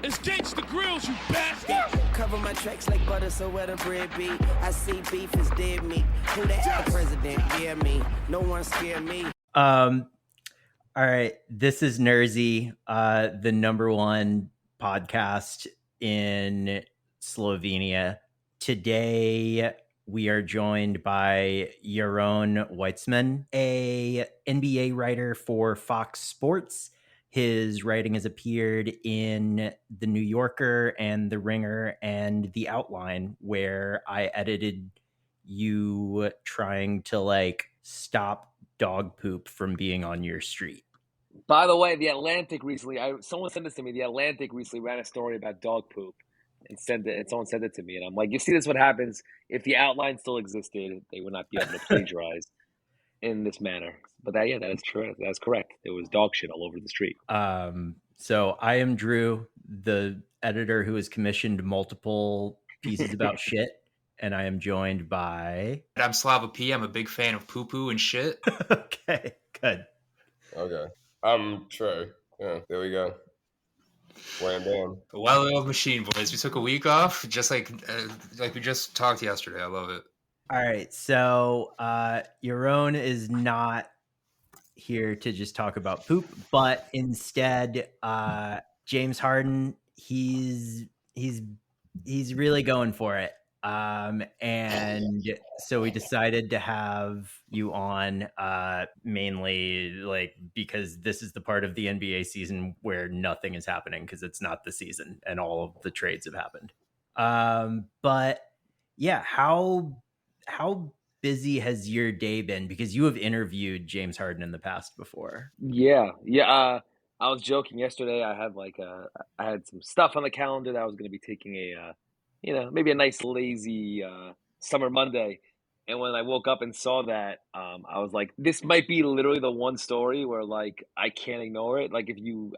It's Gangsta Grills, you bastard! Cover my tracks like butter, so where the bread be. I see beef is dead meat. Who that president? Yeah, me. No one scare me. All right. This is Nerzy, the #1 podcast in Slovenia. Today, we are joined by Yaron Weitzman, a NBA writer for Fox Sports. His writing has appeared in The New Yorker and The Ringer and The Outline, where I edited you trying to stop dog poop from being on your street. By the way, The Atlantic recently, someone sent this to me. The Atlantic recently ran a story about dog poop and someone sent it to me. And I'm like, you see, this is what happens if the outline still existed. They would not be able to plagiarize in this manner. But that is true. That's correct. There was dog shit all over the street. So I am Drew, the editor who has commissioned multiple pieces about shit. And I am joined by... I'm Slava P. I'm a big fan of poo-poo and shit. Okay, good. Okay. I'm Trey. Yeah, there we go. Wham bam. A well-oiled machine, boys. We took a week off, just like we just talked yesterday. I love it. All right, so Yaron is not here to just talk about poop, but instead, James Harden, he's really going for it. And so we decided to have you on mainly because this is the part of the NBA season where nothing is happening because it's not the season and all of the trades have happened. But yeah, how busy has your day been? Because you have interviewed James Harden in the past before. Yeah. I was joking yesterday. I had some stuff on the calendar that I was going to be taking maybe a nice lazy summer Monday. And when I woke up and saw that, I was like, this might be literally the one story where I can't ignore it. If you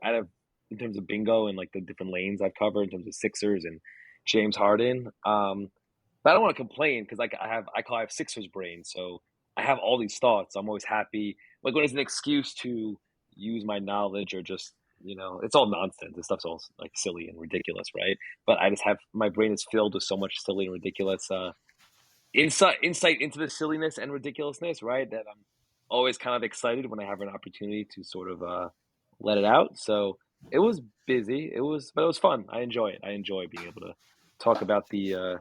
in terms of bingo and the different lanes I've covered in terms of Sixers and James Harden. But I don't want to complain because I have Sixers brain. So I have all these thoughts. I'm always happy. When it's an excuse to use my knowledge or just, it's all nonsense. This stuff's all silly and ridiculous, right? But I just have, my brain is filled with so much silly and ridiculous insight into the silliness and ridiculousness, right? That I'm always kind of excited when I have an opportunity to sort of let it out. So it was busy. But it was fun. I enjoy it. I enjoy being able to talk about the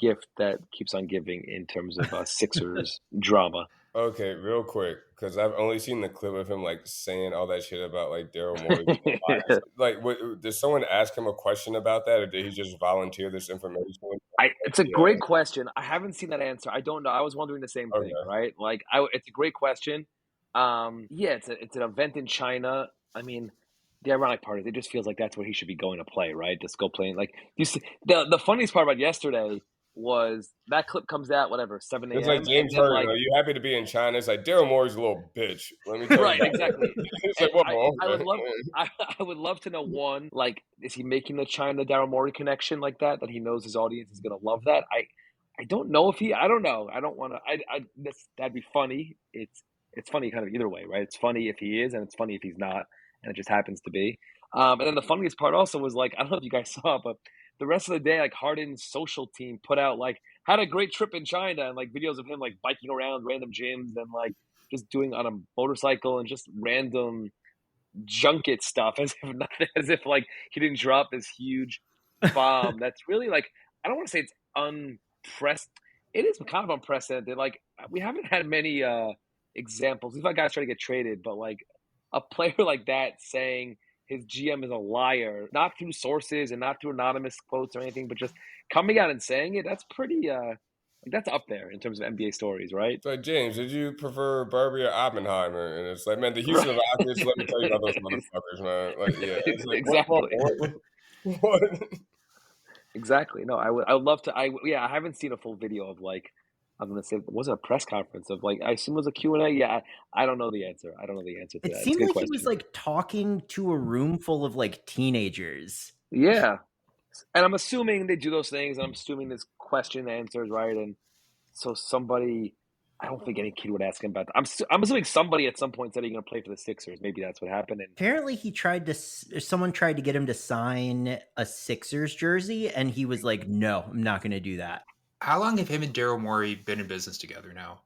gift that keeps on giving in terms of Sixers drama. Okay, real quick, because I've only seen the clip of him saying all that shit about Daryl Morey. Did someone ask him a question about that, or did he just volunteer this information? It's a great question. I haven't seen that answer. I don't know. I was wondering the same thing, right? It's a great question. It's an event in China. I mean, the ironic part is it just feels like that's where he should be going to play, right? Just go playing. You see, the funniest part about yesterday was that clip comes out, 7 a.m. It's James Harden, are you happy to be in China? It's Daryl Morey's a little bitch. Let me tell you. Right, exactly. I would love to know, one, is he making the China Daryl Morey connection that he knows his audience is going to love that? I don't know if I don't know. I don't want to, that'd be funny. It's funny kind of either way, right? It's funny if he is, and it's funny if he's not, and it just happens to be. And then the funniest part also was I don't know if you guys saw, but the rest of the day, Harden's social team put out had a great trip in China and videos of him biking around random gyms and just doing on a motorcycle and just random junket stuff as if he didn't drop this huge bomb. That's really I don't want to say it's unprecedented. It is kind of unprecedented. We haven't had many examples. We've had guys try to get traded, but a player like that saying his GM is a liar, not through sources and not through anonymous quotes or anything, but just coming out and saying it, that's pretty, that's up there in terms of NBA stories, right? So, James, did you prefer Barbie or Oppenheimer? And it's man, the Houston Rockets, let me tell you about those motherfuckers, man. It's exactly. What? Exactly. No, I would love to. I haven't seen a full video of I'm going to say, was it a press conference of I assume it was a Q&A? Yeah, I don't know the answer. I don't know the answer to that. It seemed he was talking to a room full of teenagers. Yeah. And I'm assuming they do those things. And I'm assuming there's question and answers, right? And so somebody I don't think any kid would ask him about that. I'm assuming somebody at some point said he's going to play for the Sixers. Maybe that's what happened. And Apparently, someone tried to get him to sign a Sixers jersey, and he was like, "No, I'm not going to do that." How long have him and Daryl Morey been in business together now?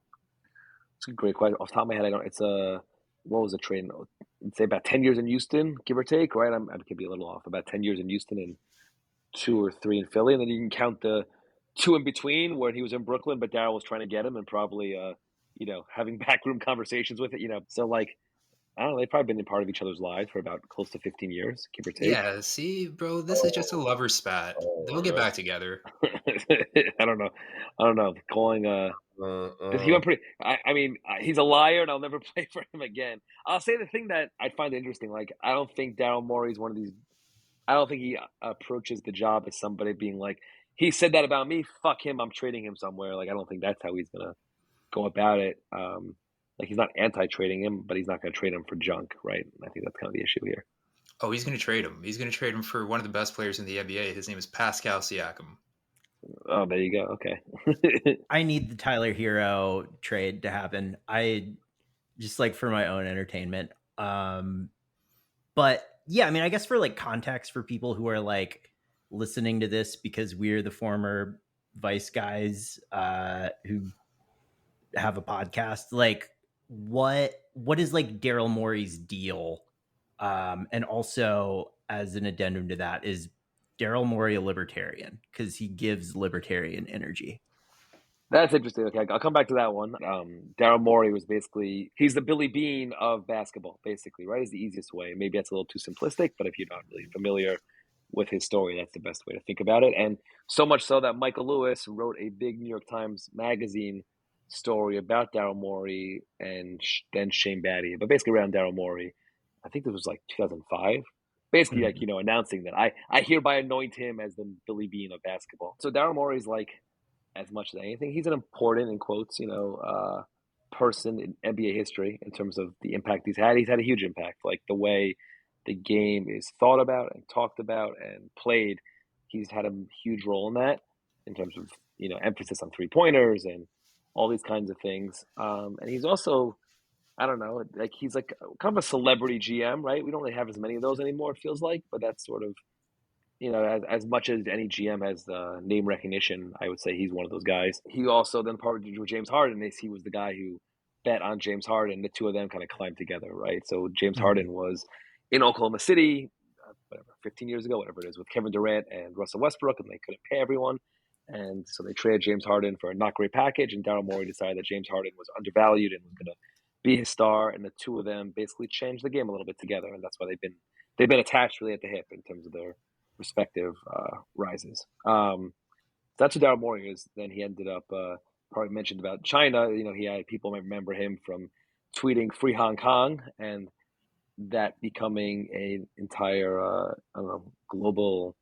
it's a great question. Off the top of my head, I don't. It's what was the trade? I'd say about 10 years in Houston, give or take. Right? I could be a little off. About 10 years in Houston and 2 or 3 in Philly, and then you can count the 2 in between where he was in Brooklyn, but Daryl was trying to get him and probably having backroom conversations with it. So like. I don't know. They've probably been a part of each other's lives for about close to 15 years, give or take. Yeah, see, bro, this is just a lover spat. They'll get back together. I don't know. Calling he went pretty. I mean, he's a liar, and I'll never play for him again. I'll say the thing that I find interesting. Like, I don't think Daryl Morey's one of these. I don't think he approaches the job as somebody being like, he said that about me. Fuck him. I'm trading him somewhere. Like, I don't think that's how he's gonna go about it. Like, he's not anti-trading him, but he's not going to trade him for junk, right? And I think that's kind of the issue here. Oh, he's going to trade him. He's going to trade him for one of the best players in the NBA. His name is Pascal Siakam. Oh, there you go. Okay. I need the Tyler Hero trade to happen. I just like for my own entertainment. But yeah, I mean, I guess for like context for people who are like listening to this because we're the former Vice guys who have a podcast, like what is like Daryl Morey's deal? And also as an addendum to that, is Daryl Morey a libertarian? Because he gives libertarian energy. That's interesting. Okay, I'll come back to that one. Daryl Morey was he's the Billy Bean of basketball, basically, right? Is the easiest way. Maybe that's a little too simplistic, but if you're not really familiar with his story, that's the best way to think about it. And so much so that Michael Lewis wrote a big New York Times Magazine story about Daryl Morey and then Shane Battier, but basically around Daryl Morey. I think this was like 2005. Basically, like, announcing that I hereby anoint him as the Billy Bean of basketball. So Daryl Morey's like, as much as anything, he's an important, in quotes, person in NBA history in terms of the impact he's had. He's had a huge impact, like the way the game is thought about and talked about and played. He's had a huge role in that in terms of, emphasis on 3-pointers and all these kinds of things. And he's also, I don't know, like he's like kind of a celebrity GM, right? We don't really have as many of those anymore, it feels like, but that's sort of, as much as any GM has name recognition, I would say he's one of those guys. He also then partnered with James Harden. He was the guy who bet on James Harden. The two of them kind of climbed together, right? So James Harden was in Oklahoma City, 15 years ago, whatever it is, with Kevin Durant and Russell Westbrook, and they couldn't pay everyone. And so they traded James Harden for a not great package, and Daryl Morey decided that James Harden was undervalued and was going to be his star, and the two of them basically changed the game a little bit together, and that's why they've been attached really at the hip in terms of their respective rises. That's what Daryl Morey is. Then he ended up probably mentioned about China. He had people might remember him from tweeting "Free Hong Kong" and that becoming an entire global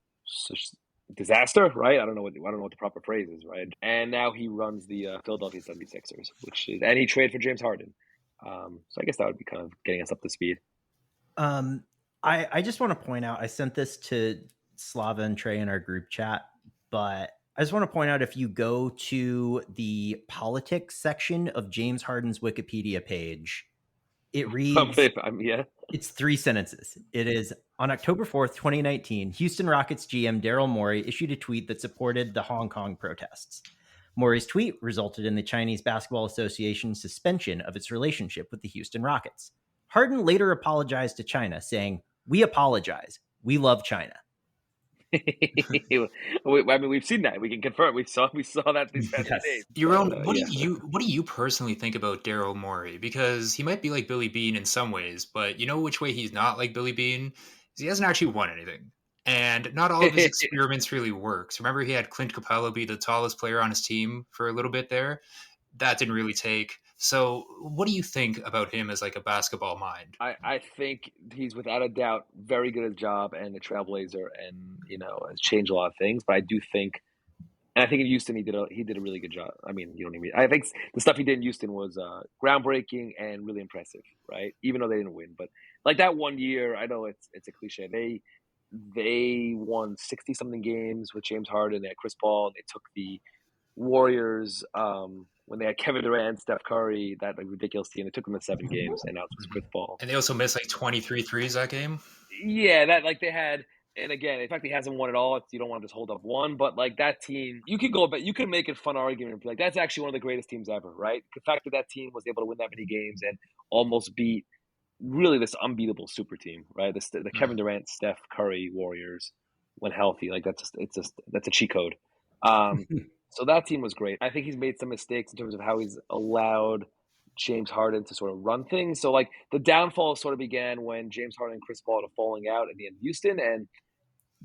disaster, right? I don't know what the proper phrase is, right? And now he runs the Philadelphia 76ers, and he traded for James Harden. So I guess that would be kind of getting us up to speed. I just want to point out, I sent this to Slava and Trey in our group chat, but I just want to point out, if you go to the politics section of James Harden's Wikipedia page, it reads, it's 3 sentences. It is, on October 4th, 2019, Houston Rockets GM Daryl Morey issued a tweet that supported the Hong Kong protests. Morey's tweet resulted in the Chinese Basketball Association's suspension of its relationship with the Houston Rockets. Harden later apologized to China, saying, "We apologize. We love China." We've seen that. We can confirm. We saw that these past days. Yaron, what do you personally think about Daryl Morey? Because he might be like Billy Bean in some ways, but you know which way he's not like Billy Bean? He hasn't actually won anything. And not all of his experiments really worked. Remember, he had Clint Capella be the tallest player on his team for a little bit there. That didn't really take. So what do you think about him as like a basketball mind? I think he's without a doubt very good at his job and a trailblazer, and has changed a lot of things. But I do think, and I think in Houston he did a really good job. I mean, I think the stuff he did in Houston was groundbreaking and really impressive, right? Even though they didn't win, but like that one year, I know it's a cliche. They won 60-something games with James Harden. They had Chris Paul. And they took the Warriors when they had Kevin Durant, Steph Curry, that like ridiculous team. It took them to 7 games, and now it's Chris Paul. And they also missed like 23 threes that game. Yeah, that like they had, and again, in fact, he hasn't won it all. You don't want to just hold up one, but like that team, you could go, but you could make a fun argument and be like, that's actually one of the greatest teams ever, right? The fact that that team was able to win that many games and almost beat really this unbeatable super team, right? The Kevin Durant, Steph Curry Warriors when healthy, like that's a cheat code. So that team was great. I think he's made some mistakes in terms of how he's allowed James Harden to sort of run things. So like the downfall sort of began when James Harden and Chris Paul had a falling out at the end of Houston, and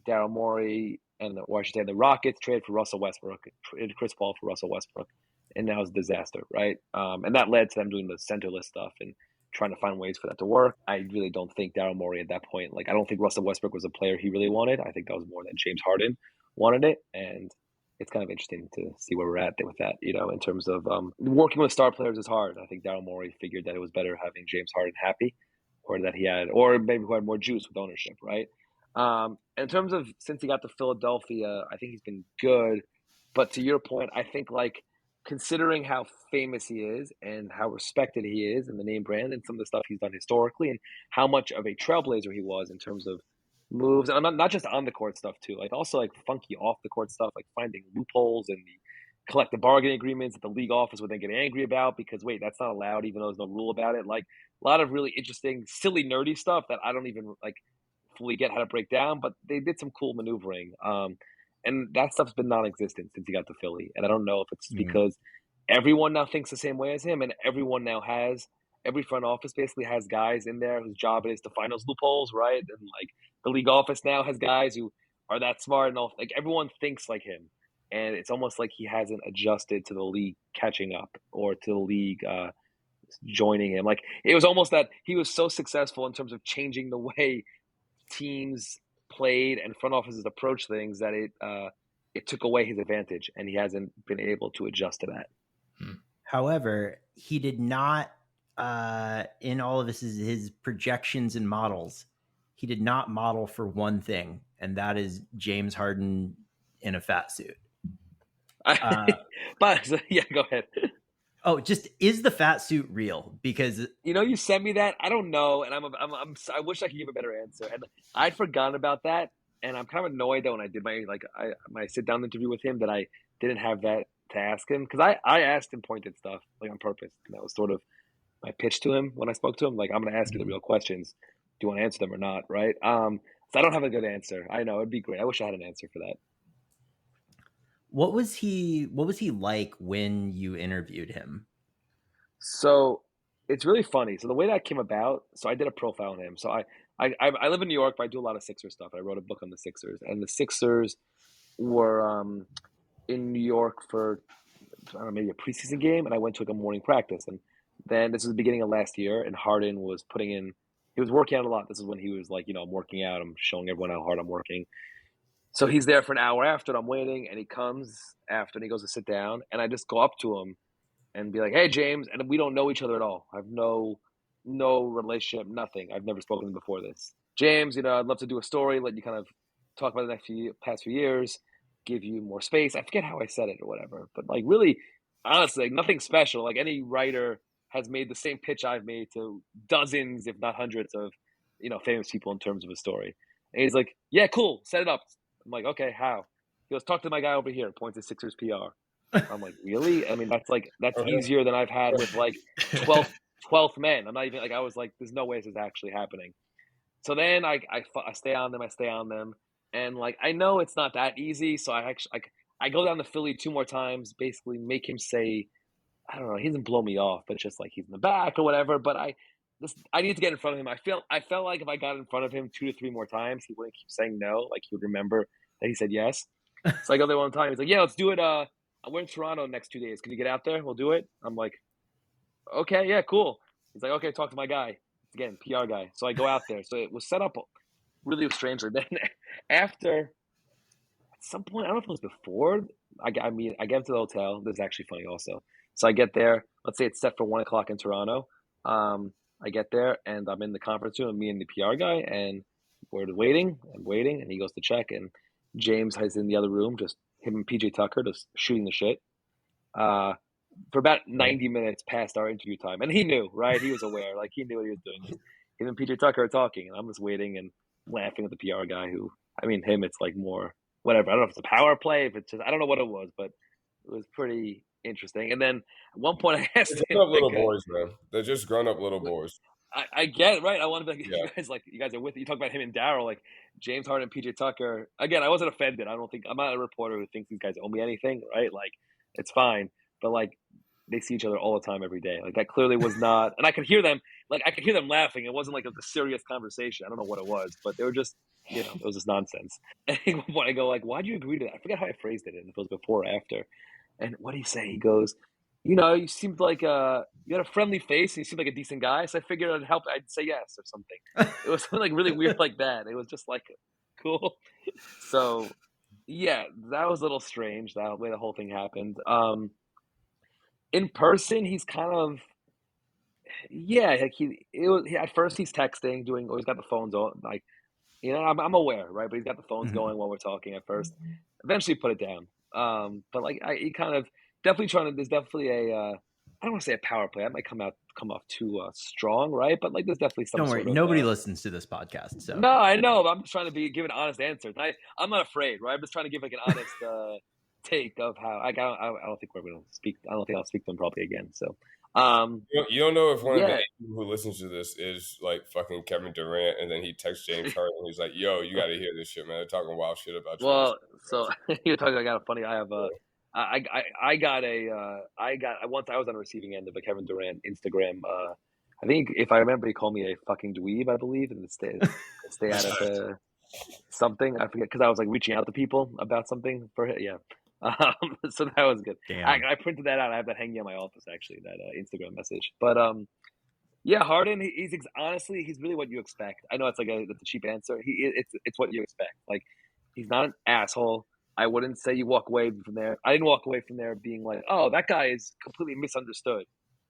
Daryl Morey or I should say the Rockets traded for Russell Westbrook, traded Chris Paul for Russell Westbrook, and now it's a disaster, right? And that led to them doing the centerless stuff and trying to find ways for that to work. I really don't think Daryl Morey at that point, like I don't think Russell Westbrook was a player he really wanted. I think that was more than James Harden wanted it, and it's kind of interesting to see where we're at with that, in terms of working with star players is hard. I think Daryl Morey figured that it was better having James Harden happy, or maybe who had more juice with ownership, right? In terms of since he got to Philadelphia, I think he's been good. But to your point, I think like considering how famous he is and how respected he is and the name brand and some of the stuff he's done historically and how much of a trailblazer he was in terms of moves, and not just on the court stuff too, like also like funky off the court stuff, like finding loopholes and the collective bargaining agreements that the league office would then get angry about because wait, that's not allowed even though there's no rule about it. Like a lot of really interesting, silly, nerdy stuff that I don't even like fully get how to break down, but they did some cool maneuvering. And that stuff's been non-existent since he got to Philly. And I don't know if it's because everyone now thinks the same way as him, and every front office basically has guys in there whose job it is to find those loopholes, right? And like the league office now has guys who are that smart and all. Like everyone thinks like him, and it's almost like he hasn't adjusted to the league catching up or to the league joining him. Like it was almost that he was so successful in terms of changing the way teams played and front offices approach things that it took away his advantage, and he hasn't been able to adjust to that. However, he did not in all of his projections and models, he did not model for one thing, and that is James Harden in a fat suit. But yeah, go ahead. Oh, just is the fat suit real? Because you sent me that. I don't know, and I wish I could give a better answer. And I'd forgotten about that, and I'm kind of annoyed that when I did my sit down interview with him that I didn't have that to ask him, because I asked him pointed stuff like on purpose, and that was sort of my pitch to him when I spoke to him. Like, I'm going to ask you the real questions. Do you want to answer them or not? Right? So I don't have a good answer. I know it'd be great. I wish I had an answer for that. What was he like when you interviewed him? So it's really funny. So the way that came about, so I did a profile on him. So I live in New York, but I do a lot of Sixers stuff. I wrote a book on the Sixers, and the Sixers were in New York for, I don't know, maybe a preseason game, and I went to like a morning practice. And then this was the beginning of last year, and Harden was he was working out a lot. This is when he was like, I'm working out. I'm showing everyone how hard I'm working. So he's there for an hour after, and I'm waiting, and he comes after, and he goes to sit down, and I just go up to him and be like, "Hey, James," and we don't know each other at all. I have no relationship, nothing. I've never spoken to him before this. James, I'd love to do a story, let you kind of talk about the past few years, give you more space. I forget how I said it or whatever, but like really, honestly, like nothing special. Like any writer has made the same pitch I've made to dozens, if not hundreds, of famous people in terms of a story. And he's like, "Yeah, cool, set it up." I'm like, "Okay, how?" He goes, "Talk to my guy over here." Points at Sixers PR. I'm like, "Really?" I mean, that's easier than I've had with like 12th men. I'm not even I was like, "There's no way this is actually happening." So then I stay on them, and like I know it's not that easy. So I go down to Philly 2 more times, basically make him say, I don't know, he doesn't blow me off, but just like he's in the back or whatever. But I need to get in front of him. I felt like if I got in front of him 2 to 3 more times, he wouldn't keep saying no. Like he would remember that he said yes. So I go there one time. He's like, "Yeah, let's do it. We're in Toronto next 2 days. Can you get out there? We'll do it." I'm like, "Okay, yeah, cool." He's like, "Okay, talk to my guy." Again, PR guy. So I go out there. So it was set up really strangely. Then after, at some point, I don't know if it was before, I get to the hotel. This is actually funny also. So I get there. Let's say it's set for 1 o'clock in Toronto. I get there, and I'm in the conference room, me and the PR guy, and we're waiting, and he goes to check, and James is in the other room, just him and PJ Tucker just shooting the shit. for about 90 minutes past our interview time. And he knew, right? He was aware. Like, he knew what he was doing. Him and PJ Tucker are talking, and I'm just waiting and laughing at the PR guy who, I mean, him, it's like more, whatever. I don't know if it's a power play, if it's just, I don't know what it was, but it was pretty interesting. And then at one point I asked They're him, grown up little boys, man. They're just grown up little boys. I get it, right? I want to be like, Yeah. you guys are with it. You talk about him and Daryl, like James Harden and PJ Tucker. Again, I wasn't offended. I'm not a reporter who thinks these guys owe me anything, right? Like, it's fine. But like, they see each other all the time every day. Like, that clearly was not, and I could hear them laughing. It wasn't like a serious conversation. I don't know what it was, but they were just, it was just nonsense. And when I go like, why'd you agree to that? I forget how I phrased it, and if it was before or after. And what did he say? He goes, you seemed like you had a friendly face and you seemed like a decent guy. So I figured I'd help. I'd say yes or something. It was like really weird like that. It was just like, cool. So yeah, that was a little strange, that way the whole thing happened. In person, he's kind of, like at first he's texting, he's got the phones on, like, I'm aware, right? But he's got the phones going while we're talking at first. Eventually put it down. But like, he kind of definitely there's definitely I don't want to say a power play. That might come off too strong, right? But like, there's definitely some. Don't worry, nobody listens to this podcast. So no, I know. But I'm just trying to give an honest answer. I'm not afraid, right? I'm just trying to give like an honest take of how I don't think we're going to speak. I don't think I'll speak to them probably again. So. You don't know if one of the people who listens to this is like fucking Kevin Durant, and then he texts James Harden and he's like, "Yo, you got to hear this shit, man. They're talking wild shit about you." Well, so you're talking. I got a funny. I have I got once I was on the receiving end of a Kevin Durant Instagram. I think if I remember, he called me a fucking dweeb, I believe, and stay out of the something. I forget, because I was like reaching out to people about something for it. Yeah. So that was good. I printed that out. I have that hanging in my office, actually, that Instagram message. But yeah, Harden, honestly, he's really what you expect. I know it's like that's a cheap answer. It's what you expect. Like, he's not an asshole. I wouldn't say you walk away from there. I didn't walk away from there being like, oh, that guy is completely misunderstood.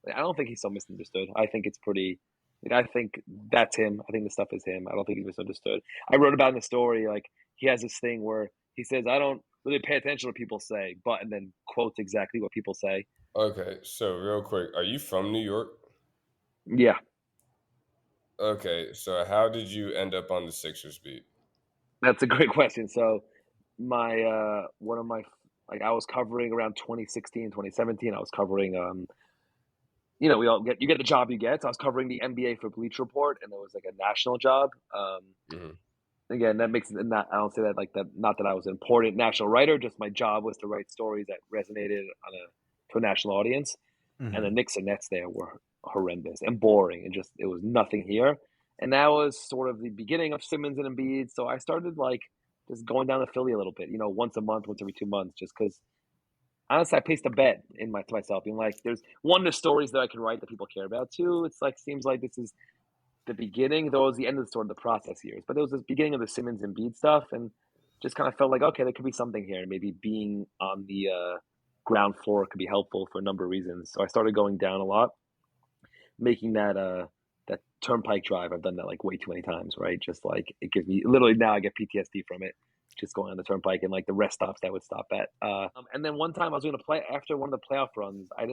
Like, I don't think he's so misunderstood. I think it's pretty. Like, I think that's him. I think the stuff is him. I don't think he's misunderstood. I wrote about in the story, like, he has this thing where he says, I don't really pay attention to what people say, and then quotes exactly what people say. Okay, so real quick, are you from New York? Yeah. Okay, so how did you end up on the Sixers beat? That's a great question. So I was covering around 2016, 2017. I was covering, you get the job you get. So I was covering the NBA for Bleacher Report, and it was like a national job. Again, that makes it not. I don't say that like that. Not that I was an important national writer. Just my job was to write stories that resonated to a national audience. And the Knicks and Nets there were horrendous and boring, and it was nothing here. And that was sort of the beginning of Simmons and Embiid. So I started like just going down to Philly a little bit, once a month, once every 2 months, just because. Honestly, I placed a bet to myself, being like, there's one, the stories that I can write that people care about. Two, it's like, seems like this is the beginning, though it was the end of the process years. But it was the beginning of the Simmons and Embiid stuff, and just kind of felt like, okay, there could be something here. Maybe being on the ground floor could be helpful for a number of reasons. So I started going down a lot, making that turnpike drive. I've done that like way too many times, right? Just like, it gives me, literally now I get PTSD from it. Just going on the turnpike and like the rest stops that I would stop at. And then one time I was going to play after one of the playoff runs. I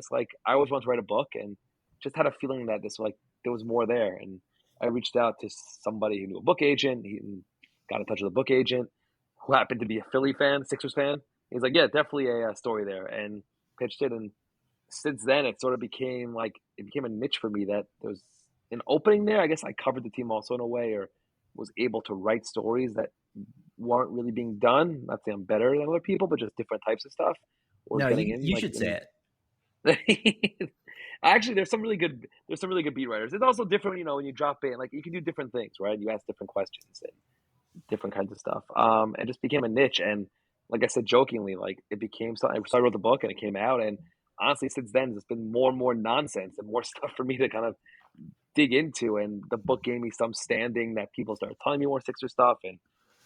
always wanted to write a book, and just had a feeling that there was more there. And I reached out to somebody who knew a book agent. He got in touch with a book agent who happened to be a Philly fan, Sixers fan. He's like, yeah, definitely a story there, and pitched it. And since then, it sort of became a niche for me that there was an opening there. I guess I covered the team also in a way, or was able to write stories that weren't really being done. Not saying I'm better than other people, but just different types of stuff. No, you should say it. Actually, there's some really good beat writers. It's also different, when you drop in, like, you can do different things, right? You ask different questions and different kinds of stuff. And just became a niche. And like I said, jokingly, like, it became something. So I wrote the book and it came out. And honestly, since then, there's been more and more nonsense and more stuff for me to kind of dig into. And the book gave me some standing that people started telling me more Sixer stuff. And,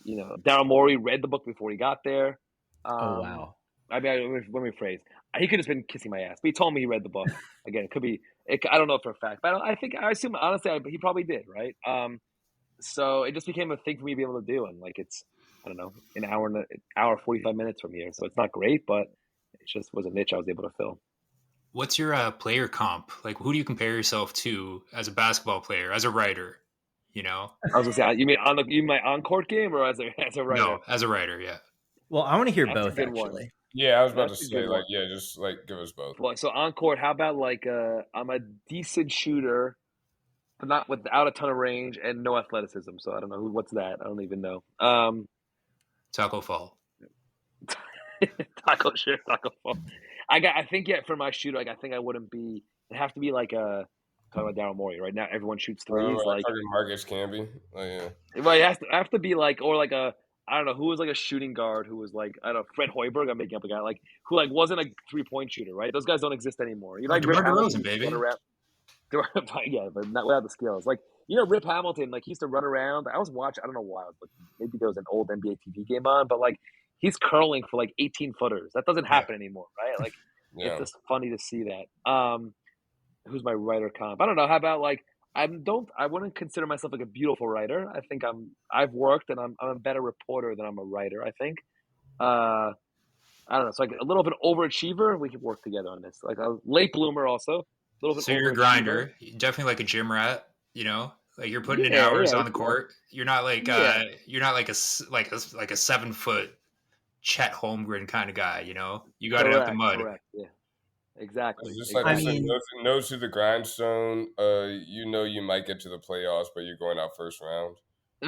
Daryl Morey read the book before he got there. Oh, wow. I mean, let me rephrase. He could have been kissing my ass, but he told me he read the book. Again, it could be. I don't know for a fact, but I assume honestly, he probably did, right? So it just became a thing for me to be able to do, and like, it's, I don't know, an hour 45 minutes from here, so it's not great, but it just was a niche I was able to fill. What's your player comp? Like, who do you compare yourself to as a basketball player, as a writer? You know? I was gonna say, you mean my on-court game or as a writer? No, as a writer, yeah. Well, I want to hear That's a both good one. actually. Yeah, I was about That's to a say, good like, one. yeah, just like give us both. Well, so on-court, how about like I'm a decent shooter, but not without a ton of range and no athleticism. So I don't know what's that. I don't even know. Taco Fall. Taco Fall. I think for my shooter, like I think I wouldn't be. It'd have to be like talking about Daryl Morey. Right now, everyone shoots threes. Like, talking Marcus Camby. Oh yeah. well, it have to be like, or like I don't know who was like a shooting guard who was like, I don't know, Fred Hoiberg. I'm making up a guy like who like wasn't a 3-point shooter. Right? Those guys don't exist anymore. You know, like Rip DeMar Hamilton DeRozan, used to run baby. around. Yeah, but not without the skills. Like, you know, Rip Hamilton, like he used to run around. I was watching. I don't know why, but maybe there was an old NBA TV game on. But like, he's curling for like 18-footers. That doesn't happen anymore, right? Like, Yeah. it's just funny to see that. Who's my writer comp? I don't know. How about like I wouldn't consider myself like a beautiful writer. I think I've worked and I'm a better reporter than I'm a writer, I think. I don't know. So like a little bit of an overachiever. We could work together on this. Like a late bloomer also. A little bit So you're a overachiever. grinder, definitely like a gym rat, you know? Like you're putting in hours on the court. You're not like you're not like a 7-foot Chet Holmgren kind of guy, you know? You got it out the mud. Correct. Yeah. Exactly. Just like I mean, nose to the grindstone. You know you might get to the playoffs, but you're going out first round.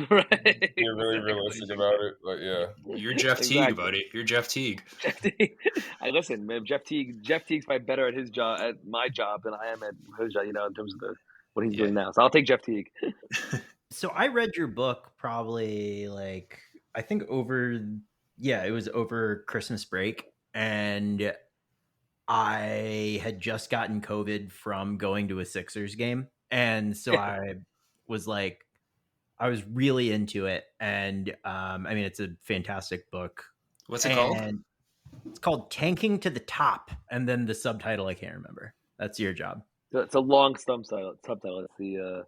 Right. You're really realistic about it, but yeah. You're Jeff Teague, buddy. You're Jeff Teague. Jeff Teague. Listen, man. Jeff Teague's probably better at his job, at my job, than I am at his job. You know, in terms of what he's doing now. So I'll take Jeff Teague. So I read your book probably like I think it was over Christmas break, and I had just gotten COVID from going to a Sixers game, and so I was really into it, and I mean it's a fantastic book. What's it called? It's called Tanking to the Top, and then the subtitle I can't remember. That's your job. So it's a long subtitle. It's the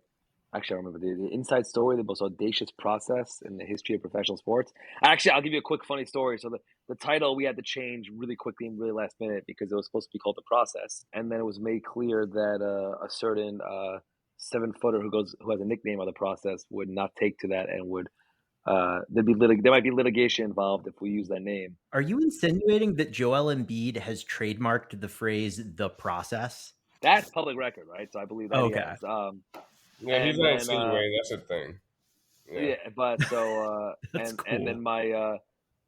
actually I remember the inside story, the most audacious process in the history of professional sports. Actually, I'll give you a quick funny story. So the title we had to change really quickly and really last minute because it was supposed to be called The Process, and then it was made clear that a certain 7-footer who has a nickname on The Process would not take to that and would there might be litigation involved if we use that name. Are you insinuating that Joel Embiid has trademarked the phrase "the process"? That's public record, right? So I believe that. Okay. He has. Yeah, he's not insinuating. That's a thing. Yeah, but so That's and cool. then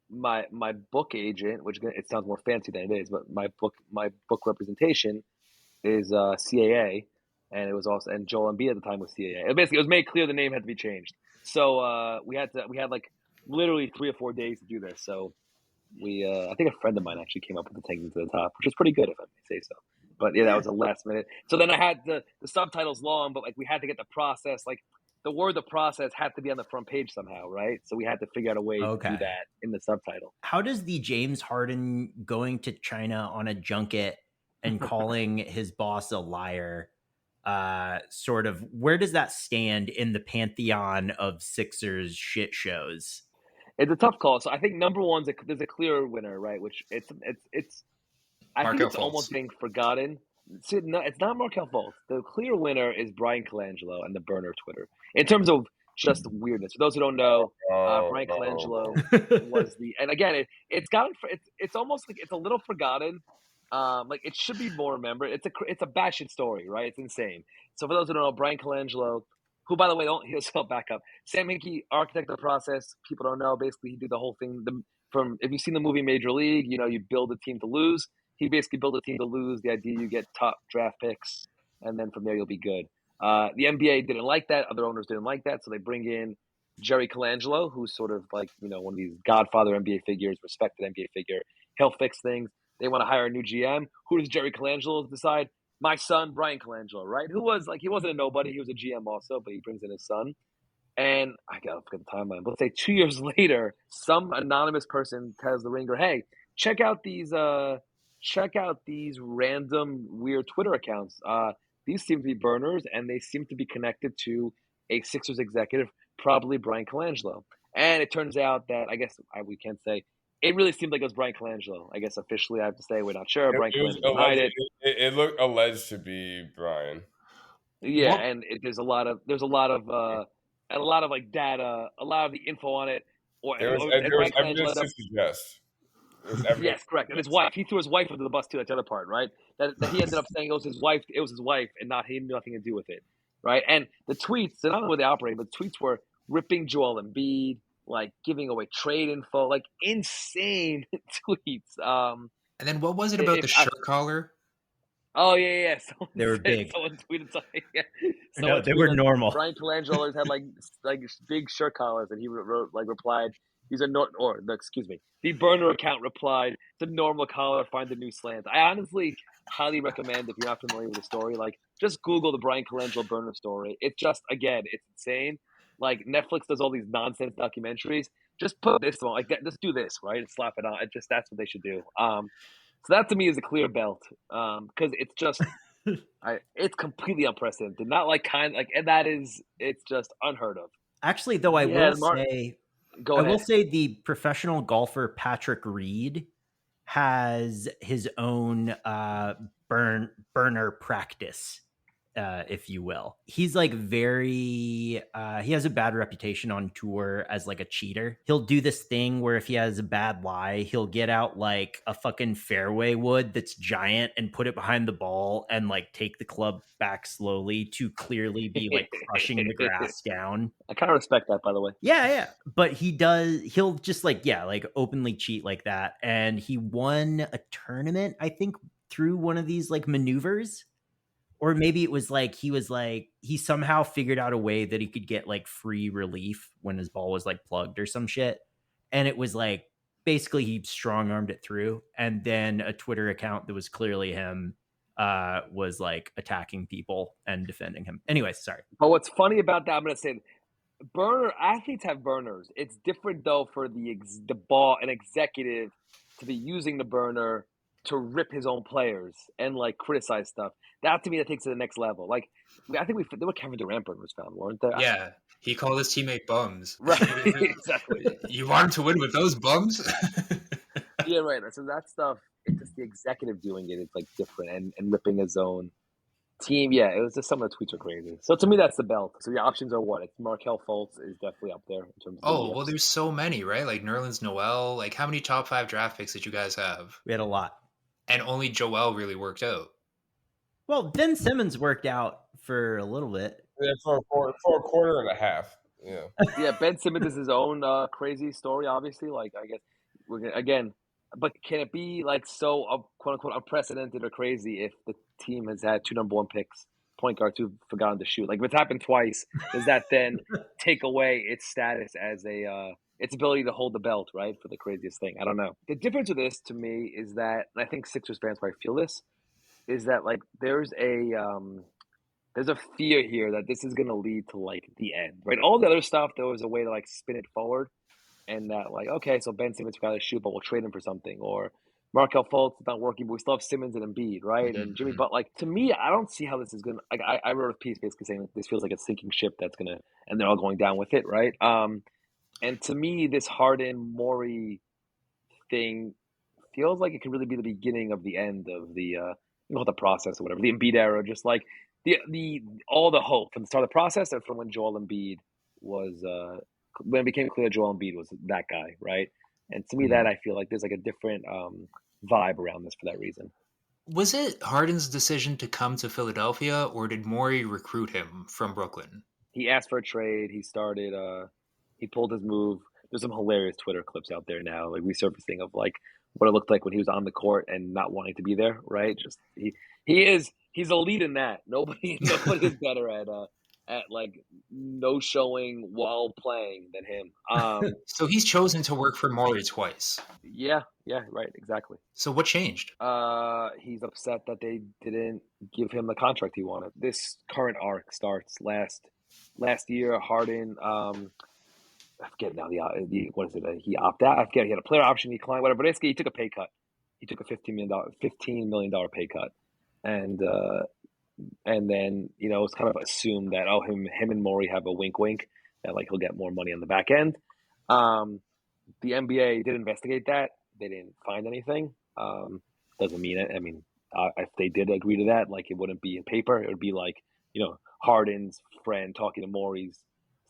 my book agent, which it sounds more fancy than it is, but my book representation is CAA, and it was also and Joel Embiid at the time was CAA. It was made clear the name had to be changed. So we had like literally 3 or 4 days to do this. So we I think a friend of mine actually came up with the Tanking to the Top, which is pretty good if I may say so. But yeah, that was a last minute. So then I had the subtitles long, but like we had to get the process, like the word "the process" had to be on the front page somehow, right? So we had to figure out a way to do that in the subtitle. How does the James Harden going to China on a junket and calling his boss a liar sort of, where does that stand in the pantheon of Sixers shit shows? It's a tough call. So I think number one, there's a clear winner, right? Which it's I think it's almost being forgotten. No, it's not Markel Fultz. The clear winner is Brian Colangelo and the burner Twitter. In terms of just weirdness. For those who don't know, Brian Colangelo was and again, it's almost like it's a little forgotten. Like it should be more remembered. It's a batshit story, right? It's insane. So for those who don't know, Brian Colangelo, who by the way, he'll back up. Sam Hinkie, architect of the process. People don't know. Basically, he did the whole thing. If you've seen the movie Major League, you know you build a team to lose. He basically built a team to lose. The idea you get top draft picks, and then from there you'll be good. The NBA didn't like that. Other owners didn't like that, so they bring in Jerry Colangelo, who's sort of like one of these godfather NBA figures, respected NBA figure. He'll fix things. They want to hire a new GM. Who does Jerry Colangelo decide? My son, Brian Colangelo, right? Who was he wasn't a nobody. He was a GM also, but he brings in his son. And I gotta forget the timeline. But let's say 2 years later, some anonymous person tells the Ringer, "Hey, check out these random weird Twitter accounts. These seem to be burners, and they seem to be connected to a Sixers executive, probably Brian Colangelo." And it turns out that we can't say it really seemed like it was Brian Colangelo. I guess officially I have to say we're not sure. Brian It was Colangelo denied alleged. it. It looked alleged to be Brian. Yeah, What- and there's a lot of like data, a lot of the info on it. There was And Brian Colangelo evidence to suggest. There was evidence. Yes, correct. And his wife, he threw his wife under the bus too. That's the other part, right? That he ended up saying it was his wife, and not he had nothing to do with it, right? And the tweets, I don't know where they operate, but the tweets were ripping Joel Embiid, like giving away trade info, like insane tweets. And then what was it about the shirt collar? Oh yeah. They were big. Someone tweeted something. No, they were normal. Brian Colangelo always had like big shirt collars, and he replied. The burner account replied, "The normal collar, find the new slant." I honestly highly recommend, if you're not familiar with the story, like just Google the Brian Colangelo burner story. It's just, again, it's insane. Like Netflix does all these nonsense documentaries. Just put this on, like just do this, right? And slap it on. That's what they should do. So that to me is a clear belt, because it's just, it's completely unprecedented. Not it's just unheard of. Actually, though, I will say. Go ahead. I will say the professional golfer Patrick Reed has his own burner practice, if you will. He's like he has a bad reputation on tour as like a cheater. He'll do this thing where if he has a bad lie, he'll get out like a fucking fairway wood that's giant and put it behind the ball and like take the club back slowly to clearly be like crushing the grass down. I kind of respect that, by the way. Yeah. But he'll just like openly cheat like that. And he won a tournament, I think, through one of these like maneuvers. Or maybe it was like he somehow figured out a way that he could get like free relief when his ball was like plugged or some shit. And it was like basically he strong armed it through. And then a Twitter account that was clearly him was like attacking people and defending him. Anyway, sorry. But what's funny about that, I'm going to say, athletes have burners. It's different though for an executive to be using the burner to rip his own players and like criticize stuff. That to me, that takes it to the next level. Like, I think there were Kevin Durant burners found, weren't there? Yeah, he called his teammate bums. Right, exactly. You want him to win with those bums? Yeah, right. So that stuff, it's just the executive doing it. It's like different and ripping his own team. Yeah, it was just some of the tweets are crazy. So to me, that's the belt. So the options are what? It's Markelle Fultz is definitely up there in terms of. Oh, well, there's so many, right? Like Nerlens Noel. Like, how many top 5 draft picks did you guys have? We had a lot. And only Joel really worked out. Well, Ben Simmons worked out for a little bit. Yeah, for a quarter and a half. Yeah. Yeah, Ben Simmons is his own crazy story, obviously. Like, I guess but can it be like so quote unquote unprecedented or crazy if the team has had 2 number 1 picks, point guards who've forgotten to shoot? Like, if it's happened twice, does that then take away its status as its ability to hold the belt, right, for the craziest thing? I don't know. The difference with this to me is that, and I think Sixers fans might feel this, is that like there's a fear here that this is going to lead to like the end, right? All the other stuff, there was a way to like spin it forward, and that like, okay, so Ben Simmons got to shoot, but we'll trade him for something, or Markelle Fultz is not working, but we still have Simmons and Embiid, right? Mm-hmm. And Jimmy, but like to me, I don't see how this is gonna. Like, I wrote a piece basically saying that this feels like a sinking ship that's gonna, and they're all going down with it, right? And to me, this Harden Morey thing feels like it could really be the beginning of the end of the the process or whatever, the Embiid era, just like the all the hope from the start of the process and from when Joel Embiid was when it became clear Joel Embiid was that guy, right? And to me, that I feel like there's like a different vibe around this for that reason. Was it Harden's decision to come to Philadelphia, or did Morey recruit him from Brooklyn? He asked for a trade. He started. He pulled his move. There's some hilarious Twitter clips out there now, like resurfacing of like what it looked like when he was on the court and not wanting to be there, right? Just he's a lead in that. Nobody is better at like no showing while playing than him. So he's chosen to work for Morey twice. Yeah, right, exactly. So what changed? He's upset that they didn't give him the contract he wanted. This current arc starts last year. Harden, I forget now what is it? He opted out. I forget. He had a player option. He declined. Whatever. But basically, he took a pay cut. He took a $15 million pay cut, and then it's kind of assumed that him and Morey have a wink that like he'll get more money on the back end. the NBA did investigate that. They didn't find anything. Doesn't mean it. I mean, if they did agree to that, like it wouldn't be in paper. It would be like, Harden's friend talking to Maury's.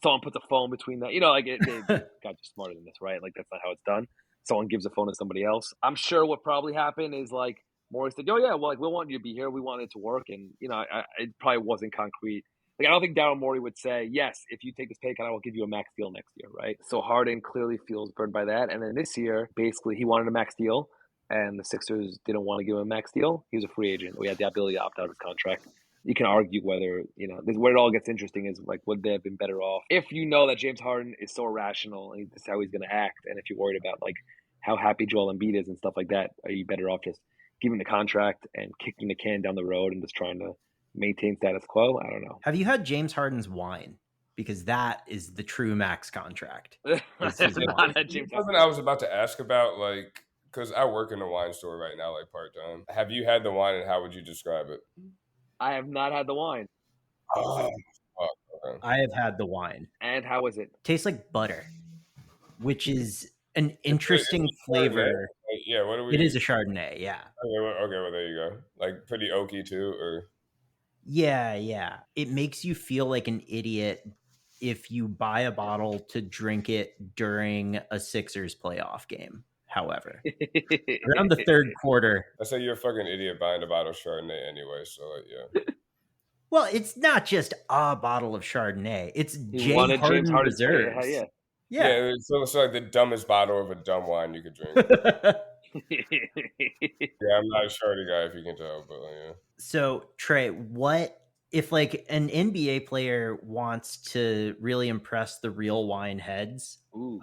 Someone puts a phone between that. Like they got you smarter than this, right? Like that's not how it's done. Someone gives a phone to somebody else. I'm sure what probably happened is like Maury said, "Oh yeah, well, like we want you to be here. We want it to work," and it probably wasn't concrete. Like, I don't think Daryl Morey would say, yes, if you take this pay cut, I will give you a max deal next year, right? So Harden clearly feels burned by that. And then this year, basically, he wanted a max deal, and the Sixers didn't want to give him a max deal. He was a free agent. We had the ability to opt out of his contract. You can argue whether, where it all gets interesting is, like, would they have been better off? If you know that James Harden is so irrational and this is how he's going to act, and if you're worried about, like, how happy Joel Embiid is and stuff like that, are you better off just giving the contract and kicking the can down the road and just trying to maintain status quo? I don't know. Have you had James Harden's wine? Because that is the true max contract. Something I was about to ask about, like, because I work in a wine store right now, like part-time. Have you had the wine, and how would you describe it? I have not had the wine. Oh, okay. I have had the wine. And how is it? Tastes like butter, which is an interesting flavor. Yeah, what do we? It is a Chardonnay, yeah. Okay, well there you go. Like pretty oaky too, or? Yeah. It makes you feel like an idiot if you buy a bottle to drink it during a Sixers playoff game. However, around the third quarter. I say you're a fucking idiot buying a bottle of Chardonnay anyway, so yeah. Well, it's not just a bottle of Chardonnay. It's James Harden Reserves. Yeah, so it's like the dumbest bottle of a dumb wine you could drink. Yeah, I'm not a Chardonnay guy if you can tell, but yeah. So, Trey, what if like an NBA player wants to really impress the real wine heads? Ooh,